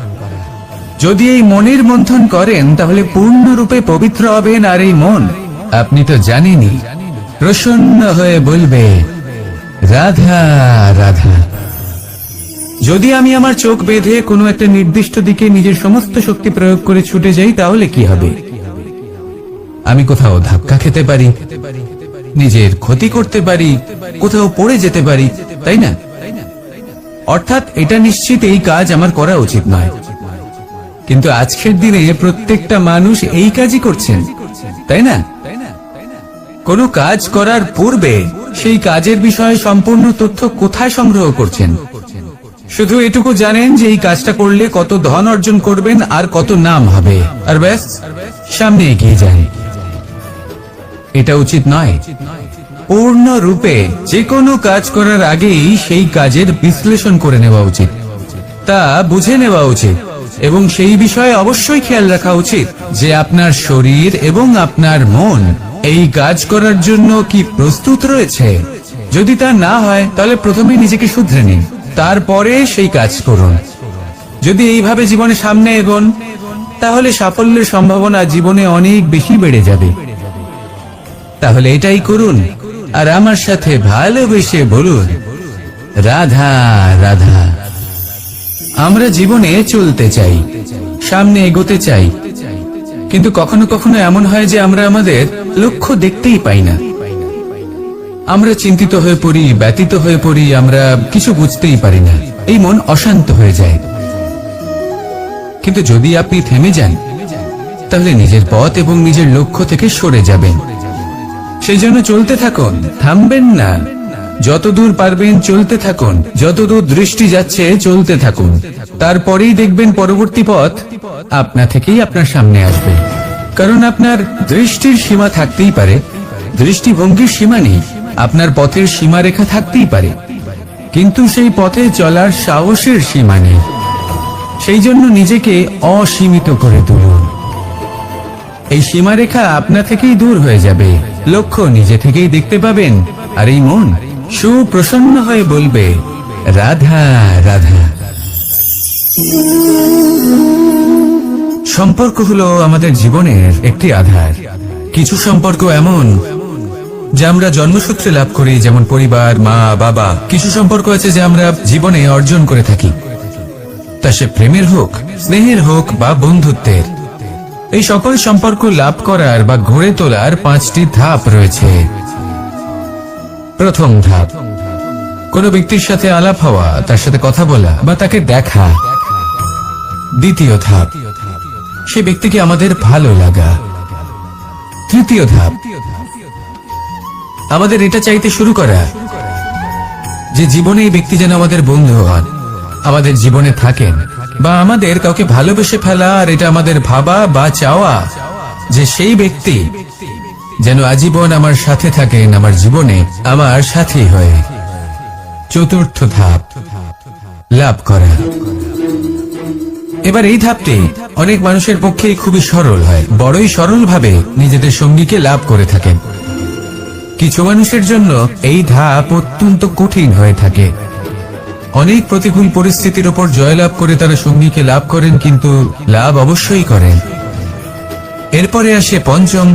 যদি এই মনের মন্থন করেন, তাহলে পূর্ণরূপে পবিত্র হবেন। আর এই মন, আপনি তো জানেনই, প্রসন্ন হয়ে বলবে, রাধা রাধা। যদি আমি আমার চোখ বেঁধে কোনো একটা নির্দিষ্ট দিকে নিজের সমস্ত শক্তি প্রয়োগ করে ছুটে যাই, তাহলে কি হবে? আমি কোথাও ধাক্কা খেতে পারি, নিজের ক্ষতি করতে পারি, কোথাও পড়ে যেতে পারি, তাই না? অর্থাৎ এটা নিশ্চিত এই কাজ আমার করা উচিত নয়। কিন্তু আজকের দিনে প্রত্যেকটা মানুষ এই কাজই করছেন, তাই না? কোনো কাজ করার পূর্বে সেই কাজের বিষয়ে সম্পূর্ণ তথ্য কোথায় সংগ্রহ করছেন? শুধু এটুকু জানেন যে এই কাজটা করলে কত ধন অর্জন করবেন আর কত নাম হবে, আর ব্যাস সামনে এগিয়ে যান। এটা উচিত নয়। পূর্ণরূপে যে কোনো কাজ করার আগেই সেই কাজের বিশ্লেষণ করে নেওয়া উচিত, তা বুঝে নেওয়া উচিত, এবং সেই বিষয়ে অবশ্যই খেয়াল রাখা উচিত যে আপনার শরীর এবং আপনার মন এই কাজ করার জন্য কি প্রস্তুত রয়েছে। যদি তা না হয়, তাহলে প্রথমে নিজেকে শুধরে নিন, তারপরে সেই কাজ করুন। যদি এইভাবে জীবনে সামনে এগোন, তাহলে সাফল্যের সম্ভাবনা জীবনে অনেক বেশি বেড়ে যাবে। তাহলে এটাই করুন, আর আমার সাথে ভালোবেসে বলুন, রাধা রাধা। আমরা জীবনে চলতে চাই, সামনে এগোতে চাই, কিন্তু কখনো কখনো এমন হয় যে আমরা আমাদের লক্ষ্য দেখতেই পাই না। আমরা চিন্তিত হয়ে পড়ি, ব্যতীত হয়ে পড়ি, আমরা কিছু বুঝতেই পারি না। এই মন অশান্ত হয়ে যায়। কিন্তু যদি আপনি থেমে যান, তাহলে নিজের পথ এবং নিজের লক্ষ্য থেকে সরে যাবেন। সেই জন্য চলতে থাকুন, থামবেন না। যতদূর পারবেন চলতে থাকুন, যতদূর দৃষ্টি যাচ্ছে চলতে থাকুন। তারপরেই দেখবেন পরবর্তী পথ আপনা থেকেই আপনার সামনে আসবে। কারণ আপনার দৃষ্টির সীমা থাকতেই পারে, দৃষ্টিভঙ্গির সীমা নেই। আপনার পথের সীমারেখা থাকতেই পারে, কিন্তু সেই পথে চলার সাহসের সীমা নেই। সেই জন্য নিজেকে অসীমিত করে তুলুন। এই সীমারেখা আপনা থেকেই দূর হয়ে যাবে, লক্ষ্য নিজে থেকেই দেখতে পাবেন, আর এই মন সুপ্রসন্ন হয়ে বলবে, রাধা রাধা। সম্পর্ক হলো আমাদের জীবনের একটি আধার। কিছু সম্পর্ক এমন যা আমরা জন্মসূত্রে লাভ করি, যেমন পরিবার, মা, বাবা। কিছু সম্পর্ক আছে যা আমরা জীবনে অর্জন করে থাকি, তা সে প্রেমের হোক, স্নেহের হোক বা বন্ধুত্বের। এই সকল সম্পর্ক লাভ করার বা গড়ে তোলার 5টি ধাপ রয়েছে। প্রথম ধাপ, কোনো ব্যক্তির সাথে আলাপ হওয়া, তার সাথে কথা বলা বা তাকে দেখা। দ্বিতীয় ধাপ, সে ব্যক্তিকে আমাদের ভালো লাগা। তৃতীয় ধাপ, আমাদের এটা চাইতে শুরু করা যে জীবনে এই ব্যক্তি যেন আমাদের বন্ধু হন, আমাদের জীবনে থাকেন, বা আমাদের কাউকে ভালোবেসে ফেলা আর এটা আমাদের ভাবা বা চাওয়া যে সেই ব্যক্তি যেন আজীবন আমার সাথে থাকেন, আমার জীবনে আমার সাথী হয়ে। চতুর্থ ধাপ, লাভ করা। এবার এই ধাপটি অনেক মানুষের পক্ষে খুবই সরল হয়, বড়ই সরলভাবে নিজেদের সঙ্গীকে লাভ করে থাকেন। কিছু মানুষের জন্য এই ধাপ অত্যন্ত কঠিন হয়ে থাকে। অনেক প্রতিকূল পরিস্থিতির উপর জয়লাভ করে তারা সঙ্গীকে লাভ করেন, কিন্তু লাভ অবশ্যই করেন। এরপরে আসে পঞ্চম,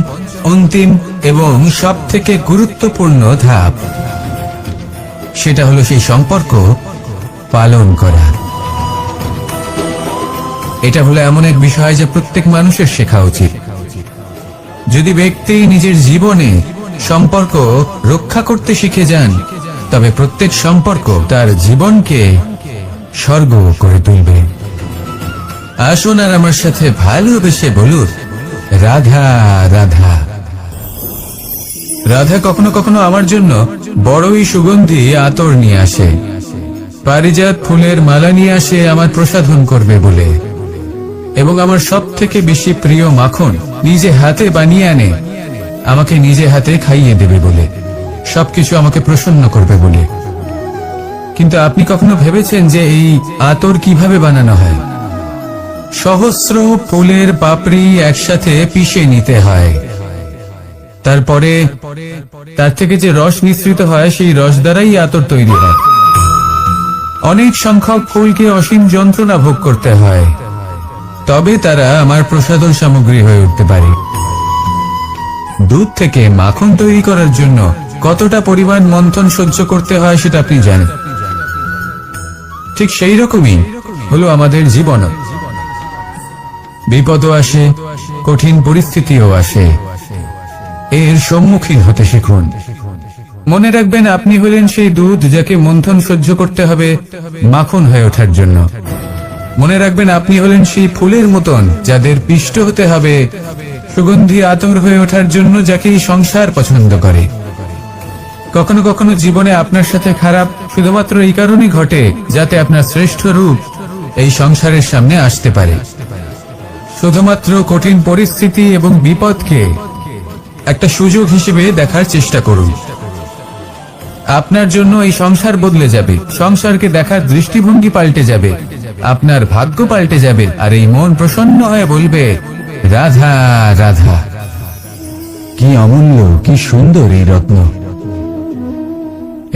অন্তিম এবং সব থেকে গুরুত্বপূর্ণ ধাপ। সেটা হলো সেই সম্পর্ক পালন করা। এটা হলো এমন এক বিষয় যা প্রত্যেক মানুষের শেখা উচিত। যদি ব্যক্তি নিজের জীবনে সম্পর্ক রক্ষা করতে শিখে যান, তবে প্রত্যেক সম্পর্ক তার জীবনকে স্বর্গ করে তুলবে। আসুন আর আমার সাথে ভালোবেসে বলুন, রাধা রাধা। রাধা কখনো কখনো আমার জন্য বড়ই সুগন্ধি আতর নিয়ে আসে, পারিজাত ফুলের মালা নিয়ে আসে আমার প্রসাধন করবে বলে, এবং আমার সব থেকে বেশি প্রিয় মাখন নিজে হাতে বানিয়ে আনে আমাকে নিজে হাতে খাইয়ে দেবে বলে, সবকিছু আমাকে প্রসন্ন করবে বলে। কিন্তু আপনি কখনো ভেবেছেন যে এই আতর কিভাবে বানানো হয়? সহস্র ফুলের পাপড়ি একসাথে পিষে নিতে হয়, তারপরে তার থেকে যে রস নিঃসৃত হয় সেই রস দ্বারাই আতর তৈরি হয়। অনেক সংখ্যক ফুলকে অসীম যন্ত্রণা ভোগ করতে হয়, তবে তারা আমার প্রসাধন সামগ্রী হয়ে উঠতে পারে। দুধ থেকে মাখন তৈরি করার জন্য কতটা পরিমাণ মন্থন সহ্য করতে হয় সেটা আপনি জানেন। ঠিক সেই রকমই হলো আমাদের জীবন। বিপদও আসে, কঠিন পরিস্থিতিও আসে, এর সম্মুখীন হতে শিখুন। মনে রাখবেন, আপনি হলেন সেই দুধ যাকে মন্থন সহ্য করতে হবে মাখন হয়ে ওঠার জন্য। মনে রাখবেন, আপনি হলেন সেই ফুলের মতন যাদের পিষ্ট হতে হবে সুগন্ধি আতর হয়ে ওঠার জন্য, যাকে এই সংসার পছন্দ করে। কখনো কখনো জীবনে আপনার সাথে খারাপ শুধুমাত্র এই কারণেই ঘটে যাতে আপনার শ্রেষ্ঠ রূপ এই সংসারের সামনে আসতে পারে। শুধুমাত্র কঠিন পরিস্থিতি এবং বিপদকে একটা সুযোগ হিসেবে দেখার চেষ্টা করুন। আপনার জন্য এই সংসার বদলে যাবে, সংসারকে দেখার দৃষ্টিভঙ্গি পাল্টে যাবে, আপনার ভাগ্য পাল্টে যাবে, আর এই মন প্রসন্ন হয়ে বলবে, রাধা রাধা। কি অমূল্য, কি সুন্দর এই রত্ন।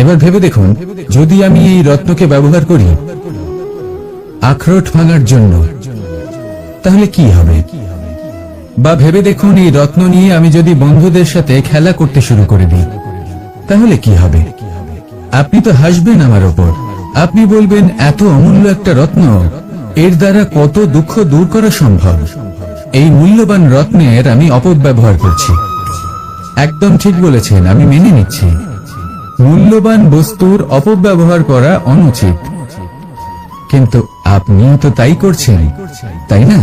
এবার ভেবে দেখুন, যদি আমি এই রত্নকে ব্যবহার করি আখরোট ভাঙার জন্য, তাহলে কি হবে? বা ভেবে দেখুন, এই রত্ন নিয়ে আমি যদি বন্ধুদের সাথে খেলা করতে শুরু করে দিই, তাহলে কি হবে? আপনি তো হাসবেন আমার ওপর। আপনি বলবেন, এত অমূল্য একটা রত্ন, এর দ্বারা কত দুঃখ দূর করা সম্ভব। এই মূল্যবান রত্নের আমি অপব্যবহার করছি। একদম ঠিক বলেছেন, আমি মেনে নিচ্ছি। মূল্যবান বস্তুর অপব্যবহার করা অনুচিত, কিন্তু আপনিও তো তাই করছেন, তাই না?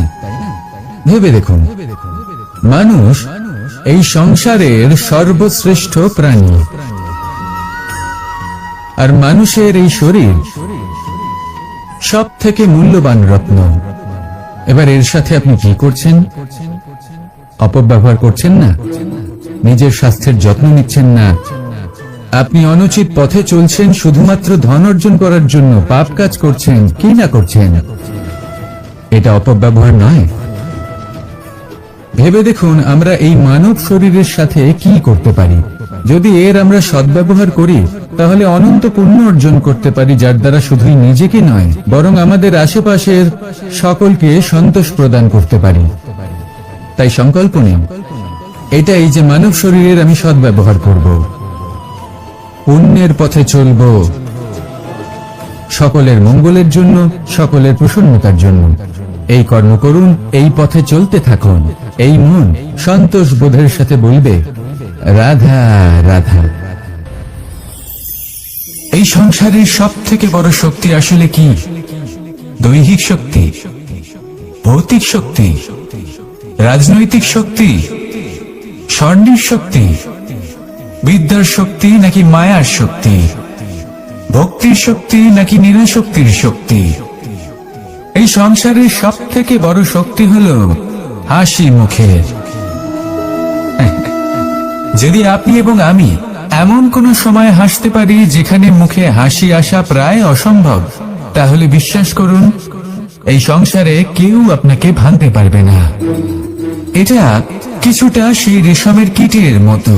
ভেবে দেখুন, মানুষ এই সংসারের সর্বশ্রেষ্ঠ প্রাণী, আর মানুষের এই শরীর সব থেকে মূল্যবান রত্ন। এবার এর সাথে আপনি কি করছেন? অপব্যবহার করছেন না, নিজের স্বাস্থ্যের যত্ন নিচ্ছেন না, আপনি অনুচিত পথে চলছেন শুধুমাত্র ধন অর্জন করার জন্য, পাপ কাজ করছেন, কি না করছেন? এটা অপব্যবহার নয়? ভেবে দেখুন, আমরা এই মানব শরীরের সাথে কি করতে পারি। যদি এর আমরা সদ্ব্যবহার করি তাহলে অনন্ত পুণ্য অর্জন করতে পারি, যার দ্বারা শুধুই নিজেকে নয় বরং আমাদের আশেপাশের সকলকে সন্তোষ প্রদান করতে পারি। তাই সংকল্প নিন এটাই যে মানব শরীরের আমি সদ্ব্যবহার করব, পুণ্যের পথে চলব, সকলের মঙ্গলের জন্য, সকলের প্রসন্নতার জন্য। এই কর্ম করুন, এই পথে চলতে থাকুন। এই মন সন্তোষ বোধের সাথে বলবে রাধা রাধা। এই সংসারের সব থেকে বড় শক্তি আসলে কি? দৈহিক শক্তি, ভৌতিক শক্তি, রাজনৈতিক শক্তি, স্বর্ণের শক্তি, বিদ্যার শক্তি নাকি মায়ার শক্তি, ভক্তির শক্তি নাকি নিরাশক্তির শক্তি? এই সংসারের সব থেকে বড় শক্তি হলো হাসি মুখের। যদি আপনি এবং আমি এমন কোন সময় হাসতে পারি যেখানে মুখে হাসি আসা প্রায় অসম্ভব, তাহলে বিশ্বাস করুন এই সংসারে কেউ আপনাকে ভাঙতে পারবে না। এটা কিছুটা সেই রেশমের কীটের মতো,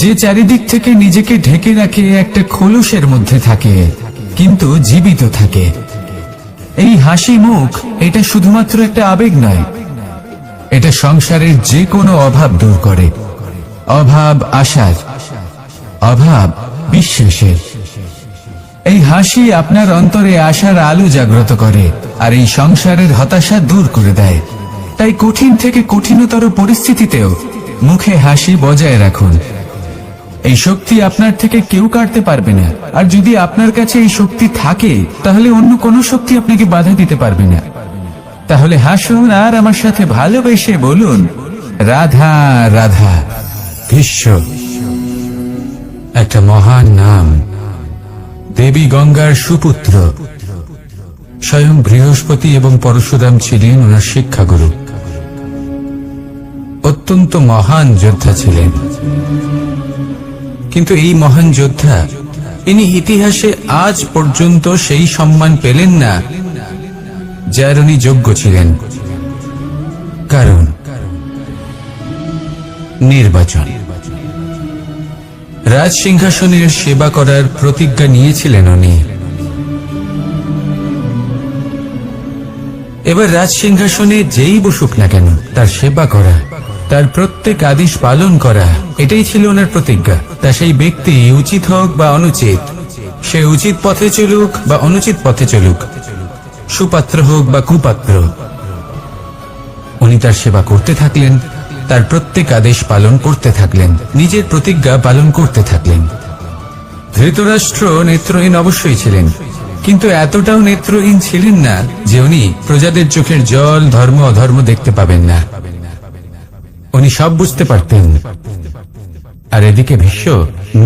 যে চারিদিক থেকে নিজেকে ঢেকে রাখে একটা খোলসের মধ্যে থাকে কিন্তু জীবিত থাকে। এই হাসি মুখ এটা শুধুমাত্র একটা আবেগ নয়, এটা সংসারের যে কোনো অভাব দূর করে। অভাব আশার, অভাব বিশ্বাসের। এই হাসি আপনার অন্তরে আশার আলো জাগ্রত করে আর এই সংসারের হতাশা দূর করে দেয়। তাই কঠিন থেকে কঠিনতর পরিস্থিতিতেও মুখে হাসি বজায় রাখুন। এই শক্তি আপনার থেকে কেউ কাটতে পারবে না। আর যদি আপনার কাছে এই শক্তি থাকে তাহলে অন্য কোনো শক্তি আপনাকে বাধা দিতে পারবে না। তাহলে হাসুন আর আমার সাথে ভালোবেসে বলুন রাধা রাধা। ভীষ্ম একটা মহান নাম, দেবী গঙ্গার সুপুত্র। স্বয়ং বৃহস্পতি এবং পরশুরাম ছিলেন ওনার শিক্ষাগুরু। অত্যন্ত মহান যোদ্ধা ছিলেন, কিন্তু এই মহান যোদ্ধা ইনি ইতিহাসে আজ পর্যন্ত সেই সম্মান পেলেন না যার উনি যোগ্য ছিলেন। কারণ নির্বাচন। রাজ সিংহাসনের সেবা করার প্রতিজ্ঞা নিয়েছিলেন উনি। এবার রাজ সিংহাসনে যেই বসুক না কেন তার সেবা করা, তার প্রত্যেক আদেশ পালন করা, এটাই ছিল ওনার প্রতিজ্ঞা। তা সেই ব্যক্তি উচিত হোক বা অনুচিত, সে উচিত পথে চলুক বা অনুচিত পথে চলুক, সুপাত্র হোক বা কুপাত্র, উনি তার সেবা করতে থাকলেন, তার প্রত্যেক আদেশ পালন করতে থাকলেন, নিজের প্রতিজ্ঞা পালন করতে থাকলেন। ধৃতরাষ্ট্র নেত্রহীন অবশ্যই ছিলেন, কিন্তু এতটাও নেত্রহীন ছিলেন না যে উনি প্রজাদের চোখের জল, ধর্ম অধর্ম দেখতে পাবেন না। উনি সব বুঝতে পারতেন। আর এদিকে ভীষ্ম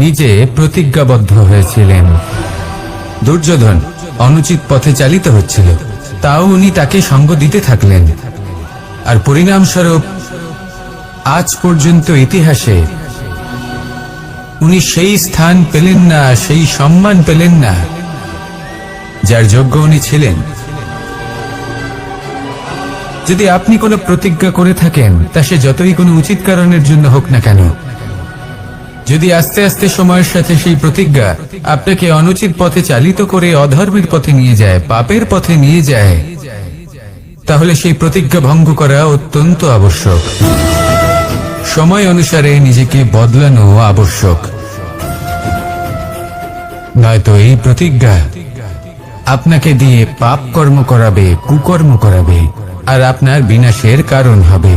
নিজে প্রতিজ্ঞাবদ্ধ হয়েছিলেন। দুর্যোধন অনুচিত পথে চালিত হচ্ছিল, তাও উনি তাকে সঙ্গ দিতে থাকলেন। আর পরিণামস্বরূপ আজ পর্যন্ত ইতিহাসে উনি সেই স্থান পেলেন না, সেই সম্মান পেলেন না যার যোগ্য উনি ছিলেন। যদি আপনি কোনো প্রতিজ্ঞা করে থাকেন তা সে যতই কোনো উচিত কারণের জন্য হোক না কেন, যদি আস্তে আস্তে সময়ের সাথে সেই প্রতিজ্ঞা আপনাকে অনুচিত পথে চালিত করে অধর্মের পথে নিয়ে যায়, পাপের পথে নিয়ে যায়, তাহলে সেই প্রতিজ্ঞা ভঙ্গ করা অত্যন্ত আবশ্যক। সময় অনুসারে নিজেকে বদলানো আবশ্যক, নয়তো এই প্রতিজ্ঞা আপনাকে দিয়ে পাপ কর্ম করাবে, কুকর্ম করাবে আর আপনার বিনাশের কারণ হবে।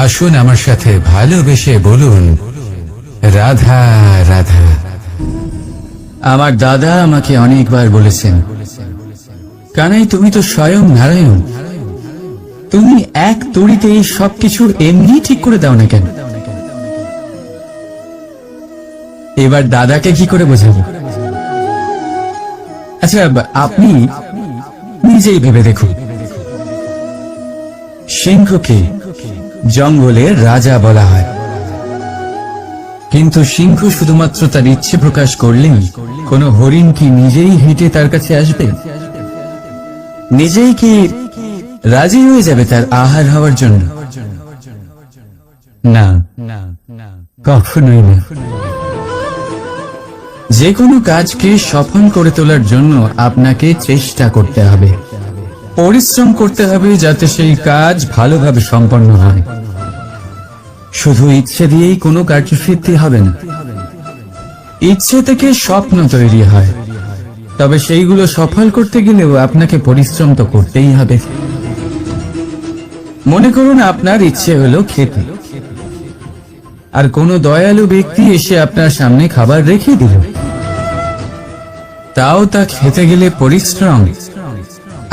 আসুন আমার সাথে ভালোবেসে বলুন রাধা রাধা। আমার দাদা আমাকে অনেকবার বলেছেন, কানাই তুমি তো স্বয়ং নারায়ণ, তুমি এক তড়িতে সবকিছু এমনি ঠিক করে দাও না কেন? এবার দাদাকে কি করে বোঝাবো? আচ্ছা, আপনি নিজেই ভেবে দেখুন, সিংহকে জঙ্গলের রাজা বলা হয়, কিন্তু সিংহ শুধুমাত্র তার ইচ্ছে প্রকাশ করলেই কোনো হরিণ কি নিজেই হেঁটে তার কাছে আসবে? নিজেই কি রাজি হয়ে যাবে তার আহার হওয়ার জন্য? না, কখনোই না। যে কোনো কাজকে সফল করে তোলার জন্য আপনাকে চেষ্টা করতে হবে, পরিশ্রম করতে হবে, যাতে সেই কাজ ভালোভাবে সম্পন্ন হয়। শুধু ইচ্ছে দিয়েই কোনো কার্যসিদ্ধি হবে না। ইচ্ছে থেকে স্বপ্ন তৈরি হয়, তবে সেইগুলো সফল করতে গেলেও আপনাকে পরিশ্রম তো করতেই হবে। মনে করুন আপনার ইচ্ছে হলো খেতে, আর কোনো দয়ালু ব্যক্তি এসে আপনার সামনে খাবার রেখে দিল, তাও তা খেতে গেলে পরিশ্রম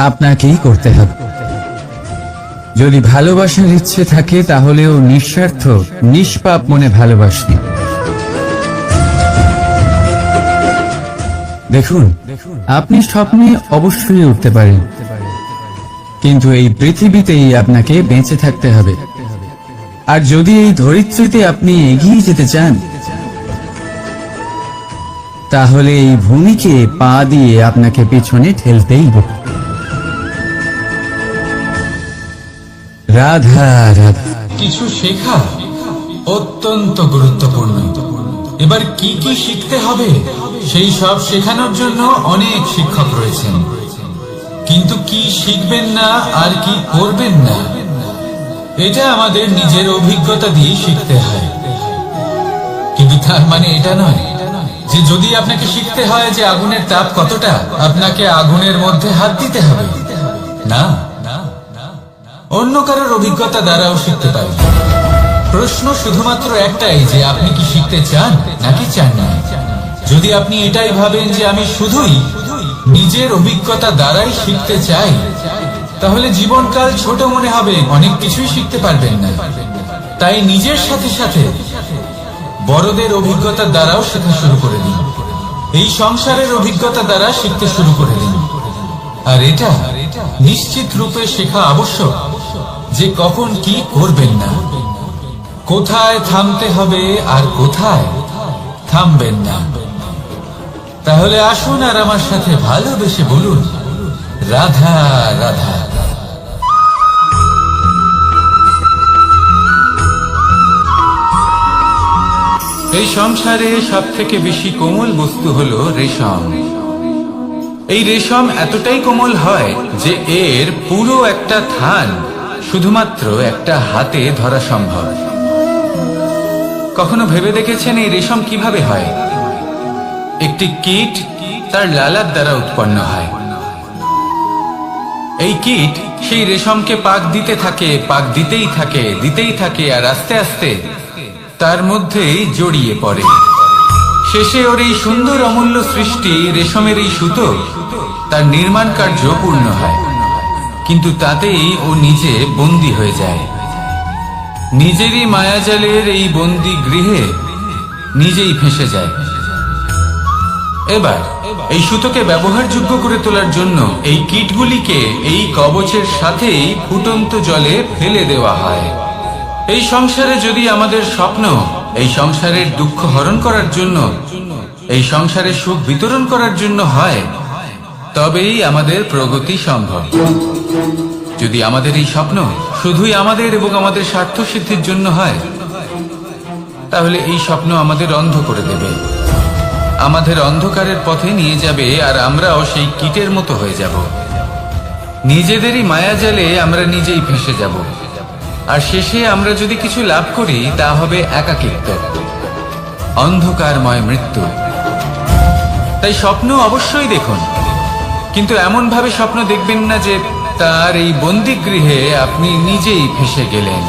আপনাকেই করতে হবে। যদি ভালোবাসার ইচ্ছে থাকে তাহলেও নিঃস্বার্থ নিষ্পাপ মনে ভালোবাসি। দেখুন, আপনি স্বপ্নে অবশ্যই উঠতে পারেন, কিন্তু এই পৃথিবীতেই আপনাকে বেঁচে থাকতে হবে। আর যদি এই ধরিত্রীতে আপনি এগিয়ে যেতে চান, তাহলে এই ভূমিকে পা দিয়ে আপনাকে পেছনে ঠেলতেই হবে। রাধা রাধা। কিছু শেখা অত্যন্ত গুরুত্বপূর্ণ। এবার কি কি শিখতে হবে সেই সব শেখানোর জন্য অনেক শিক্ষক রয়েছেন, কিন্তু কি শিখবেন না আর কি করবেন না এটা আমাদের নিজের অভিজ্ঞতা দিয়ে শিখতে হয়। কিন্তু তার মানে এটা নয় যে যদি আপনাকে শিখতে হয় যে আগুনের তাপ কতটা, আপনাকে আগুনের মধ্যে হাত দিতে হবে। না, অন্য কারোর অভিজ্ঞতা দ্বারাও শিখতে পারি। প্রশ্ন শুধুমাত্র একটাই যে আপনি কি শিখতে চান নাকি চান না। যদি আপনি এটাই ভাবেন যে আমি শুধুই নিজের অভিজ্ঞতা দ্বারাই শিখতে চাই, তাহলে জীবনকাল ছোট মনে হবে, অনেক কিছুই শিখতে পারবেন না। তাই নিজের সাথে সাথে বড়দের অভিজ্ঞতা দ্বারাও শেখা শুরু করে দিন। এই সংসারের অভিজ্ঞতা দ্বারা শিখতে শুরু করে দিন। আর এটা নিশ্চিত রূপে শেখা আবশ্যক যে কখন কি করবেন না, কোথায় থামতে হবে আর কোথায় থামবেন না। তাহলে আসুন আর আমার সাথে ভালোবেসে বলুন, রাধা রাধা। এই সংসারে সব থেকে বেশি কোমল বস্তু হলো রেশম। এই রেশম এতটাই কোমল হয় যে এর পুরো একটা থান শুধুমাত্র একটা হাতে ধরা সম্ভব। কখনো ভেবে দেখেছেন এই রেশম কিভাবে হয়? একটি কীট তার লালার দ্বারা উৎপন্ন হয়। এই কীট সেই রেশমকে পাক দিতে থাকে, পাক দিতেই থাকে, আর আস্তে আস্তে তার মধ্যেই জড়িয়ে পড়ে। শেষে ওর এই সুন্দর অমূল্য সৃষ্টি রেশমের এই সুতো তার নির্মাণ কার্য পূর্ণ হয়, কিন্তু তাতেই ও নিজে বন্দী হয়ে যায়। নিজেরই মায়াজালের এই বন্দী গৃহে নিজেই ফেঁসে যায়। এবার এই সুতোকে ব্যবহারযোগ্য করে তোলার জন্য এই কীটগুলিকে এই কবচের সাথেই ফুটন্ত জলে ফেলে দেওয়া হয়। এই সংসারে যদি আমাদের স্বপ্ন এই সংসারের দুঃখ হরণ করার জন্য, এই সংসারে সুখ বিতরণ করার জন্য হয়, তবেই আমাদের প্রগতি সম্ভব। যদি আমাদের এই স্বপ্ন শুধুই আমাদের এবং আমাদের স্বার্থ সিদ্ধির জন্য হয়, তাহলে এই স্বপ্ন আমাদের অন্ধ করে দেবে, আমাদের অন্ধকারের পথে নিয়ে যাবে, আর আমরাও সেই কীটের মতো হয়ে যাব। নিজেদেরই মায়াজালে আমরা নিজেই ফেঁসে যাব, আর শেষে আমরা যদি কিছু লাভ করি তা হবে একাকিত্ব, অন্ধকারময় মৃত্যু। তাই স্বপ্ন অবশ্যই দেখুন, কিন্তু এমন ভাবে স্বপ্ন দেখবেন না যে তার এই বন্দিগৃহে আপনি নিজেই ফেঁসে গেলেন।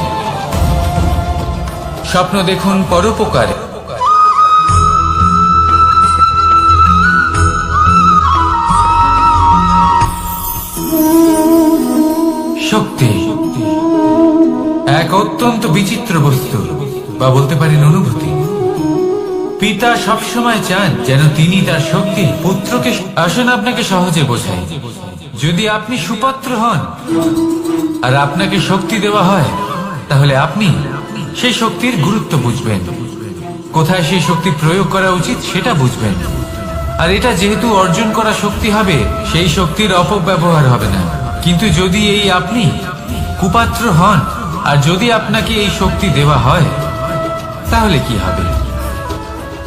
স্বপ্ন দেখুন পরোপকারে। শক্তি এক অত্যন্ত বিচিত্র বস্তু, বা বলতে পারেন অনুভূতি। পিতা সবসময় চান যেন তিনি তার শক্তি পুত্রকে। আসুন আপনাকে সহজে বোঝাই। যদি আপনি সুপাত্র হন আর আপনাকে শক্তি দেওয়া হয়, তাহলে আপনি সেই শক্তির গুরুত্ব বুঝবেন, কোথায় সেই শক্তি প্রয়োগ করা উচিত সেটা বুঝবেন। আর এটা যেহেতু অর্জন করা শক্তি হবে, সেই শক্তির অপব্যবহার হবে না। কিন্তু যদি এই আপনি কুপাত্র হন আর যদি আপনাকে এই শক্তি দেওয়া হয়, তাহলে কি হবে?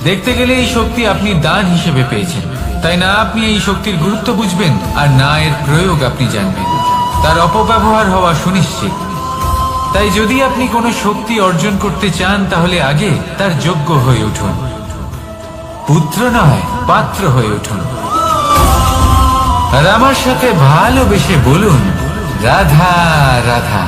দেখতে গেলে এই শক্তি আপনি দান হিসেবে পেয়েছেন, তাই না আপনি এই শক্তির গুরুত্ব বুঝবেন আর না এর প্রয়োগ আপনি জানবেন। তার অপব্যবহার হওয়া সুনিশ্চিত। তাই যদি আপনি কোনো শক্তি অর্জন করতে চান তাহলে আগে তার যোগ্য হয়ে উঠুন, পুত্র নয় পাত্র হয়ে উঠুন। আর আমার সাথে ভালোবেসে বলুন, রাধা রাধা।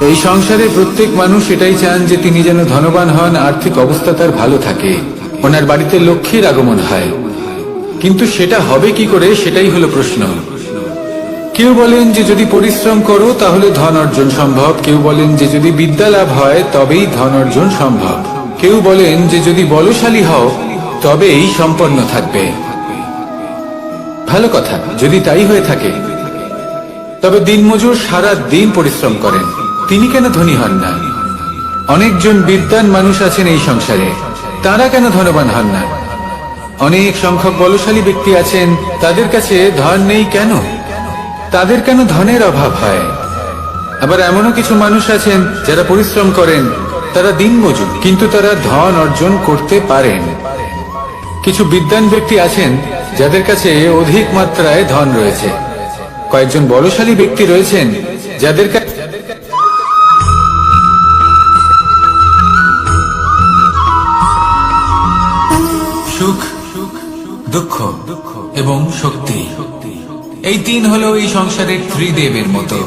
এই সংসারে প্রত্যেক মানুষ এটাই চান যে তিনি যেন ধনবান হন, আর্থিক অবস্থা তার ভালো থাকে, ওনার বাড়িতে লক্ষ্মীর আগমন হয়। কিন্তু সেটা হবে কি করে, সেটাই হলো প্রশ্ন। কেউ বলেন যে যদি পরিশ্রম করো তাহলে ধন অর্জন সম্ভব, কেউ বলেন যে যদি বিদ্যা লাভ হয় তবেই ধন অর্জন সম্ভব, কেউ বলেন যে যদি বলশালী হও তবেই সম্পন্ন থাকবে। ভালো কথা, যদি তাই হয়ে থাকে, তবে দিনমজুর সারা দিন পরিশ্রম করেন, তিনি কেন ধনী হন না? অনেকজন বিদ্বান মানুষ আছেন এই সংসারে, তারা কেন ধনবান হন না? অনেক সংখ্যক বলশালী ব্যক্তি আছেন, তাদের কাছে ধন নেই কেন? তাদের কেন ধনের অভাব হয়? আবার এমনও কিছু মানুষ আছেন যারা পরিশ্রম করেন, তারা দিনমজুর, কিন্তু তারা ধন অর্জন করতে পারেন। কিছু বিদ্বান ব্যক্তি আছেন যাদের কাছে অধিক মাত্রায় ধন রয়েছে, কয়েকজন বলশালী ব্যক্তি রয়েছেন যাদের কাছে সুখ, দুঃখ এবং শক্তি, এই তিন হলো এই সংসারের ত্রিদেবের মতো।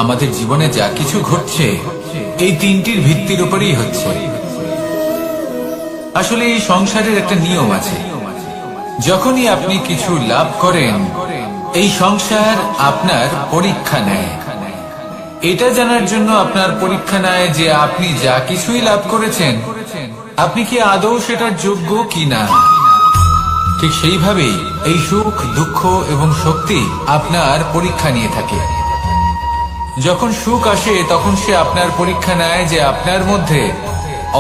আমাদের জীবনে যা কিছু ঘটছে এই তিনটির ভিত্তির উপরেই হচ্ছে। আসলে এই সংসারের একটা নিয়ম আছে, যখনই আপনি কিছু লাভ করেন এই সংসার আপনার পরীক্ষা নেয়। এটা জানার জন্য আপনার পরীক্ষা নেয় যে আপনি যা কিছুই লাভ করেছেন আপনি কি আদৌ সেটার যোগ্য কিনা। ঠিক সেইভাবেই এই সুখ, দুঃখ এবং শক্তি আপনার পরীক্ষা নিয়ে থাকে। যখন সুখ আসে তখন সে আপনার পরীক্ষা নেয় যে আপনার মধ্যে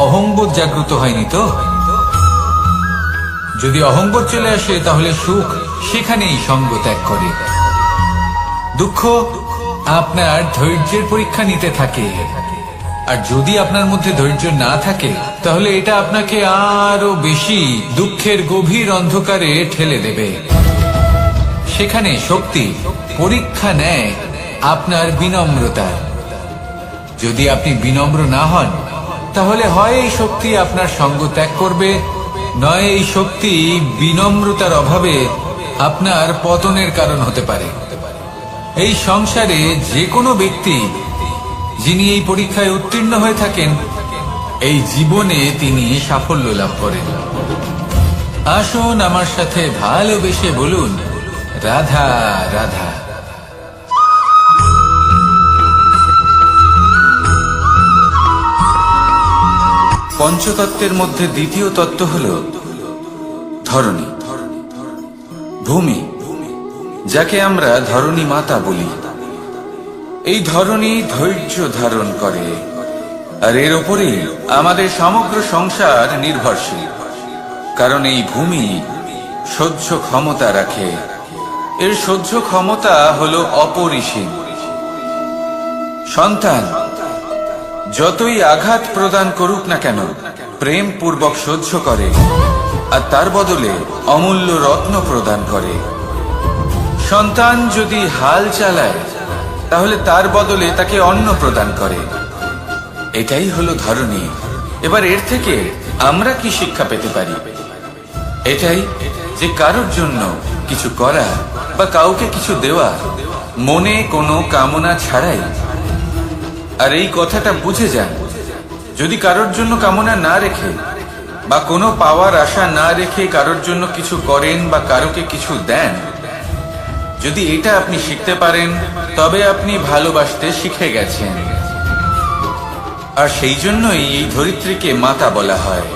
অহংবোধ জাগ্রত হয়নি তো। যদি অহংবোধ চলে আসে তাহলে সুখ সেখানেই সঙ্গ ত্যাগ করে। দুঃখ আপনার ধৈর্যের পরীক্ষা নিতে থাকে, আর যদি আপনার মধ্যে ধৈর্য না থাকে তাহলে এটা আপনাকে আরো বেশি দুঃখের গভীর অন্ধকারে ঠেলে দেবে। সেখানে শক্তি পরীক্ষা নেয় আপনার বিনম্রতা। যদি আপনি বিনম্র না হন তাহলে হয় এই শক্তি আপনার সঙ্গ ত্যাগ করবে, নয় এই শক্তি বিনম্রতার অভাবে আপনার পতনের কারণ হতে পারে। এই সংসারে যে কোনো ব্যক্তি যিনি এই পরীক্ষায় উত্তীর্ণ হয়ে থাকেন এই জীবনে তিনি সাফল্য লাভ করেন। আসুন আমার সাথে ভালোবেসে বলুন, রাধা রাধা। পঞ্চতত্ত্বের মধ্যে দ্বিতীয় তত্ত্ব হল ধরণী, ভূমি, যাকে আমরা ধরণী মাতা বলি। এই ধরণী ধৈর্য ধারণ করে, আর এর ওপরেই আমাদের সমগ্র সংসার নির্ভরশীল। কারণ এই ভূমি সহ্য ক্ষমতা রাখে, এর সহ্য ক্ষমতা হলো অপরিসীম। সন্তান যতই আঘাত প্রদান করুক না কেন প্রেম পূর্বক সহ্য করে, আর তার বদলে অমূল্য রত্ন প্রদান করে। সন্তান যদি হাল চালায় তাহলে তার বদলে তাকে অন্ন প্রদান করে। এটাই হলো ধরণী। এবার এর থেকে আমরা কি শিক্ষা পেতে পারি? এটাই যে কারোর জন্য কিছু করা বা কাউকে কিছু দেওয়া মনে কোনো কামনা ছাড়াই। আর এই কথাটা বুঝে যান, যদি কারোর জন্য কামনা না রেখে বা কোনো পাওয়ার আশা না রেখে কারোর জন্য কিছু করেন বা কারোকে কিছু দেন, যদি এটা আপনি শিখতে পারেন তবে আপনি ভালোবাসতে শিখে গেছেন। আর সেই জন্যই এই ধরিত্রীকে মাতা বলা হয়।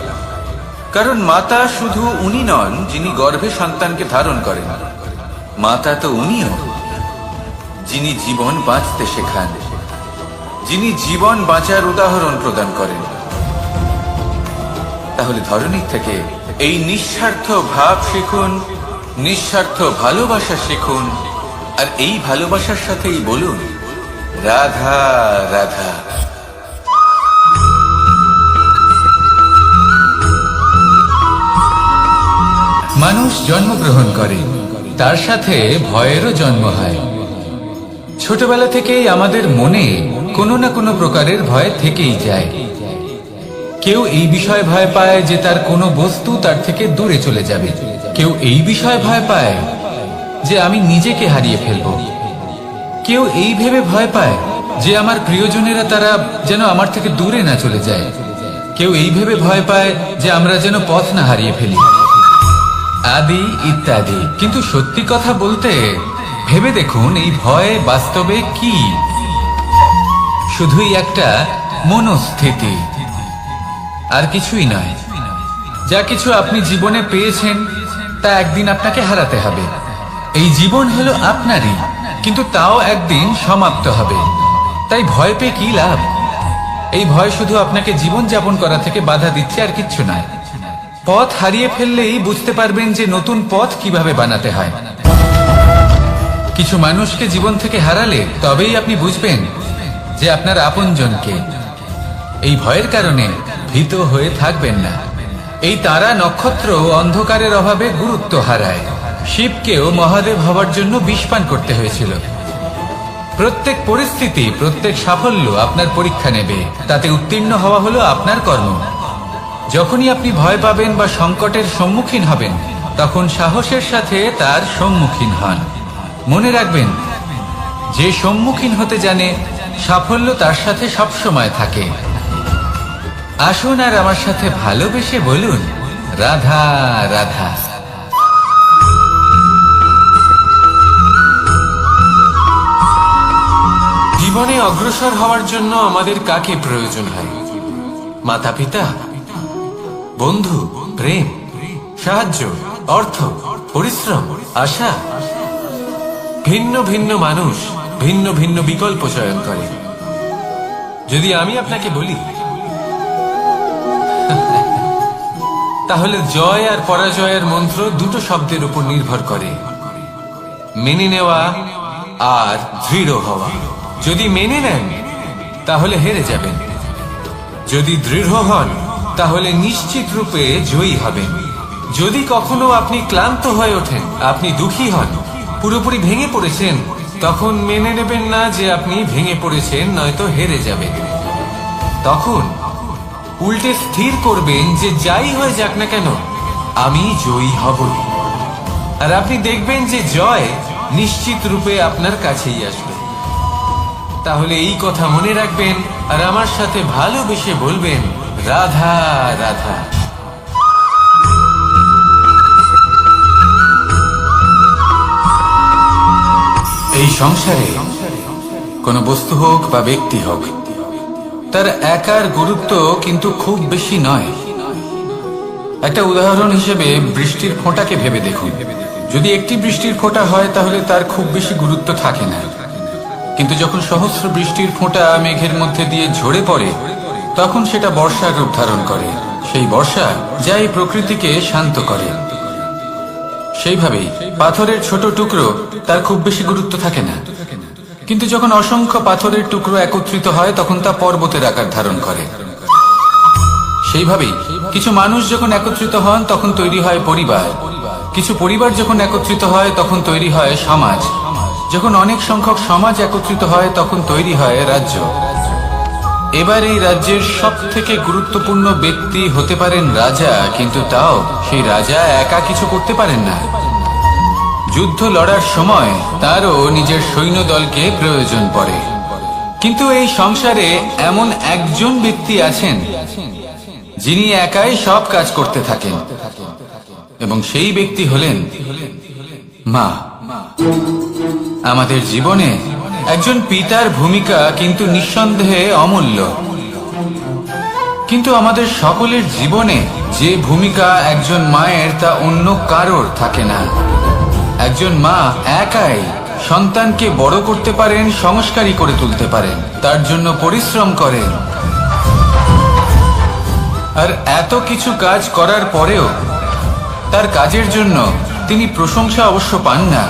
কারণ মাতা শুধু উনি নন যিনি গর্ভে সন্তানকে ধারণ করেন, মাতা তো উনিও যিনি জীবন বাঁচতে শেখান, যিনি জীবন বাঁচার উদাহরণ প্রদান করেন। তাহলে ধরণীর থেকে এই নিঃস্বার্থ ভাব শিখুন, নিঃস্বার্থ ভালোবাসা শিখুন, আর এই ভালোবাসার সাথেই বলুন, রাধা রাধা। মানুষ জন্মগ্রহণ করে, তার সাথে ভয়েরও জন্ম হয়। ছোটবেলা থেকেই আমাদের মনে কোনো না কোনো প্রকারের ভয় থেকেই যায়। কেউ এই বিষয়ে ভয় পায় যে তার কোনো বস্তু তার থেকে দূরে চলে যাবে, কেউ এই বিষয়ে ভয় পায় যে আমি নিজেকে হারিয়ে ফেলব, কেউ এই ভেবে ভয় পায় যে আমার প্রিয়জনেরা তারা যেন আমার থেকে দূরে না চলে যায়, কেউ এই ভেবে ভয় পায় যে আমরা যেন পথ না হারিয়ে ফেলি, আদি ইত্যাদি। কিন্তু সত্যি কথা বলতে ভেবে দেখুন, এই ভয় বাস্তবে কি? শুধুই একটা মনস্থিতি, আর কিছুই নয়। যা কিছু আপনি জীবনে পেয়েছেন তা একদিন আপনাকে হারাতে হবে। এই জীবন হলো আপনারই, কিন্তু তাও একদিন সমাপ্ত হবে। তাই ভয় পেয়ে কি লাভ? এই ভয় শুধু আপনাকে জীবন যাপন করা থেকে বাধা দিচ্ছে, আর কিচ্ছু নয়। পথ হারিয়ে ফেললেই বুঝতে পারবেন যে নতুন পথ কিভাবে বানাতে হয়। কিছু মানুষকে জীবন থেকে হারালে তবেই আপনি বুঝবেন যে আপনার আপনজনকে। এই ভয়ের কারণে ভীত হয়ে থাকবেন না। এই তারা নক্ষত্র অন্ধকারের অভাবে গুরুত্ব হারায়। শিবকেও মহাদেব হওয়ার জন্য বিষপান করতে হয়েছিল। প্রত্যেক পরিস্থিতি, প্রত্যেক সাফল্য আপনার পরীক্ষা নেবে, তাতে উত্তীর্ণ হওয়া হলো আপনার কর্ম। যখনই আপনি ভয় পাবেন বা সংকটের সম্মুখীন হবেন, তখন সাহসের সাথে তার সম্মুখীন হন। মনে রাখবেন, যে সম্মুখীন হতে জানে সাফল্য তার সাথে সবসময় থাকে। আসুন আর আমার সাথে ভালোবেসে বলুন, রাধা রাধা। জীবনে অগ্রসর হওয়ার জন্য আমাদের কাকে প্রয়োজন হয়? মাতা পিতা, বন্ধু, প্রেম, সাহায্য, অর্থ, পরিশ্রম, আশা। ভিন্ন ভিন্ন মানুষ ভিন্ন ভিন্ন বিকল্প চয়ন করে। যদি আমি আপনাকে বলি, তাহলে জয় আর পরাজয়ের মন্ত্র দুটো শব্দের উপর নির্ভর করে, মেনে নেওয়া আর দৃঢ় হওয়া। যদি মেনে নেন তাহলে হেরে যাবেন, যদি দৃঢ় হন তাহলে নিশ্চিত রূপে জয়ী হবেন। যদি কখনো আপনি ক্লান্ত হয়ে ওঠেন, আপনি দুঃখী হন, পুরোপুরি ভেঙে পড়েছেন, তখন মেনে নেবেন না যে আপনি ভেঙে পড়েছেন, নয়তো হেরে যাবেন। তখন উল্টে স্থির করবেন যে যাই হয়ে যাক না কেন, আমি জয়ী হবই। আর আপনি দেখবেন যে জয় নিশ্চিত রূপে আপনার কাছেই আসবে। তাহলে এই কথা মনে রাখবেন আর আমার সাথে ভালোবেসে বলবেন, রাধা রাধা। এই সংসারে কোনো বস্তু হোক বা ব্যক্তি হোক, তার একার গুরুত্ব কিন্তু খুব বেশি নয়। একটা উদাহরণ হিসেবে বৃষ্টির ফোঁটাকে ভেবে দেখুন। যদি একটি বৃষ্টির ফোঁটা হয় তাহলে তার খুব বেশি গুরুত্ব থাকে না, কিন্তু যখন সহস্র বৃষ্টির ফোঁটা মেঘের মধ্যে দিয়ে ঝরে পড়ে, তখন সেটা বর্ষার রূপ ধারণ করে। সেই বর্ষা যা এই প্রকৃতিকে শান্ত করে। সেইভাবেই পাথরের ছোট টুকরো, তার খুব বেশি গুরুত্ব থাকে না, কিন্তু যখন অসংখ্য পাথরের টুকরো একত্রিত হয় তখন তা পর্বতের আকার ধারণ করে। সেইভাবেই কিছু মানুষ যখন একত্রিত হন তখন তৈরি হয় পরিবার, কিছু পরিবার যখন একত্রিত হয় তখন তৈরি হয় সমাজ, যখন অনেক সংখ্যক সমাজ একত্রিত হয় তখন তৈরি হয় রাজ্য। এবার এই রাজ্যের সব থেকে গুরুত্বপূর্ণ ব্যক্তি হতে পারেন রাজা, কিন্তু তাও সেই রাজা একা কিছু করতে পারেন না। যুদ্ধ লড়ার সময় তারও নিজের সৈন্যদলকে প্রয়োজন পড়ে। কিন্তু এই সংসারে এমন একজন ব্যক্তি আছেন যিনি একাই সব কাজ করতে থাকেন, এবং সেই ব্যক্তি হলেন মা। আমাদের জীবনে একজন পিতার ভূমিকা কিন্তু নিঃসন্দেহে অমূল্য, কিন্তু আমাদের সকলের জীবনে যে ভূমিকা একজন মায়ের তা অন্য কারোর থাকে না। একজন মা একাই সন্তানকে বড় করতে পারেন, সংস্কারী করে তুলতে পারেন, তার জন্য পরিশ্রম করেন। আর এত কিছু কাজ করার পরেও তার কাজের জন্য তিনি প্রশংসা অবশ্য পান না,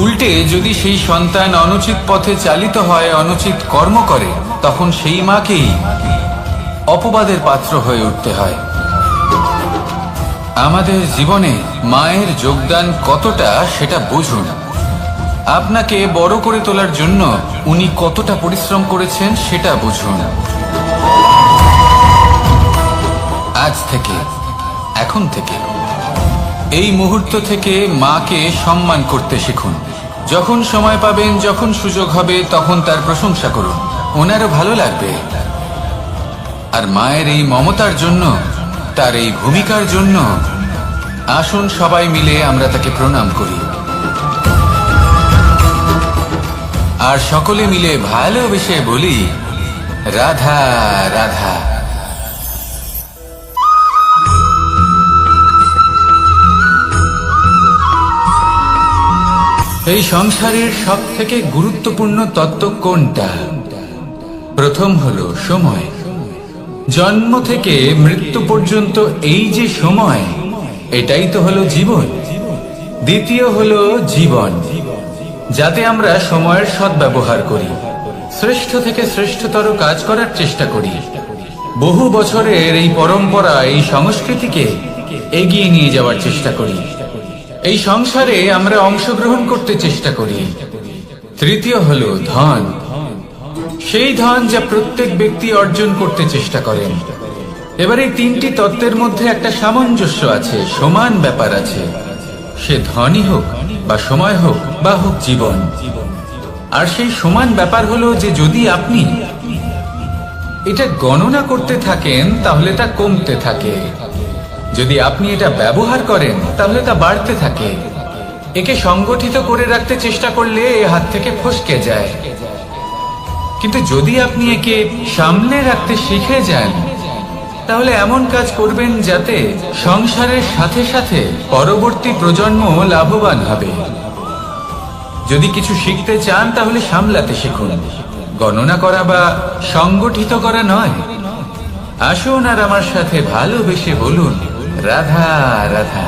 উল্টে যদি সেই সন্তান অনুচিত পথে চালিত হয়, অনুচিত কর্ম করে, তখন সেই মাকেই অপবাদের পাত্র হয়ে উঠতে হয়। আমাদের জীবনে মায়ের যোগদান কতটা সেটা বুঝুন। আপনাকে বড় করে তোলার জন্য উনি কতটা পরিশ্রম করেছেন সেটা বুঝুন। আজ থেকে, এখন থেকে, এই মুহূর্ত থেকে মাকে সম্মান করতে শিখুন। যখন সময় পাবেন, যখন সুযোগ হবে, তখন তার প্রশংসা করুন, ওনারও ভালো লাগবে। আর মায়ের এই মমতার জন্য, তার এই ভূমিকার জন্য আসুন সবাই মিলে আমরা তাকে প্রণাম করি, আর সকলে মিলে ভালোবেসে বলি, রাধা রাধা। এই সংসারের সব থেকে গুরুত্বপূর্ণ তত্ত্ব কোনটা? প্রথম হলো সময়। জন্ম থেকে মৃত্যু পর্যন্ত এই যে সময়, এটাই তো হলো জীবন। দ্বিতীয় হলো জীবন, যাতে আমরা সময়ের সদ্ব্যবহার করি, শ্রেষ্ঠ থেকে শ্রেষ্ঠতর কাজ করার চেষ্টা করি। বহু বছরের এই পরম্পরা, এই সংস্কৃতিকে এগিয়ে নিয়ে যাওয়ার চেষ্টা করি। এই সংসারে আমরা অংশগ্রহণ করতে চেষ্টা করি। তৃতীয় হলো ধন, সেই ধন যা প্রত্যেক ব্যক্তি অর্জন করতে চেষ্টা করেন। এবার এই তিনটি তত্ত্বের মধ্যে একটা সামঞ্জস্য আছে, সমান ব্যাপার আছে। সে ধনই হোক বা সময় হোক বা হোক জীবন। আর সেই সমান ব্যাপার হলো যে যদি আপনি এটা গণনা করতে থাকেন তাহলে তা কমতে থাকে, যদি আপনি এটা ব্যবহার করেন তাহলে তা বাড়তে থাকে। একে সংগঠিত করে রাখতে চেষ্টা করলে এ হাত থেকে ফসকে যায়, কিন্তু যদি আপনি একে সামলে রাখতে শিখে যান তাহলে এমন কাজ করবেন যাতে সংসারের সাথে সাথে পরবর্তী প্রজন্ম লাভবান হবে। যদি কিছু শিখতে চান তাহলে সামলাতে শিখুন, গণনা করা বা সংগঠিত করা নয়। আসুন আর আমার সাথে ভালোবেসে বলুন, রাধা রাধা।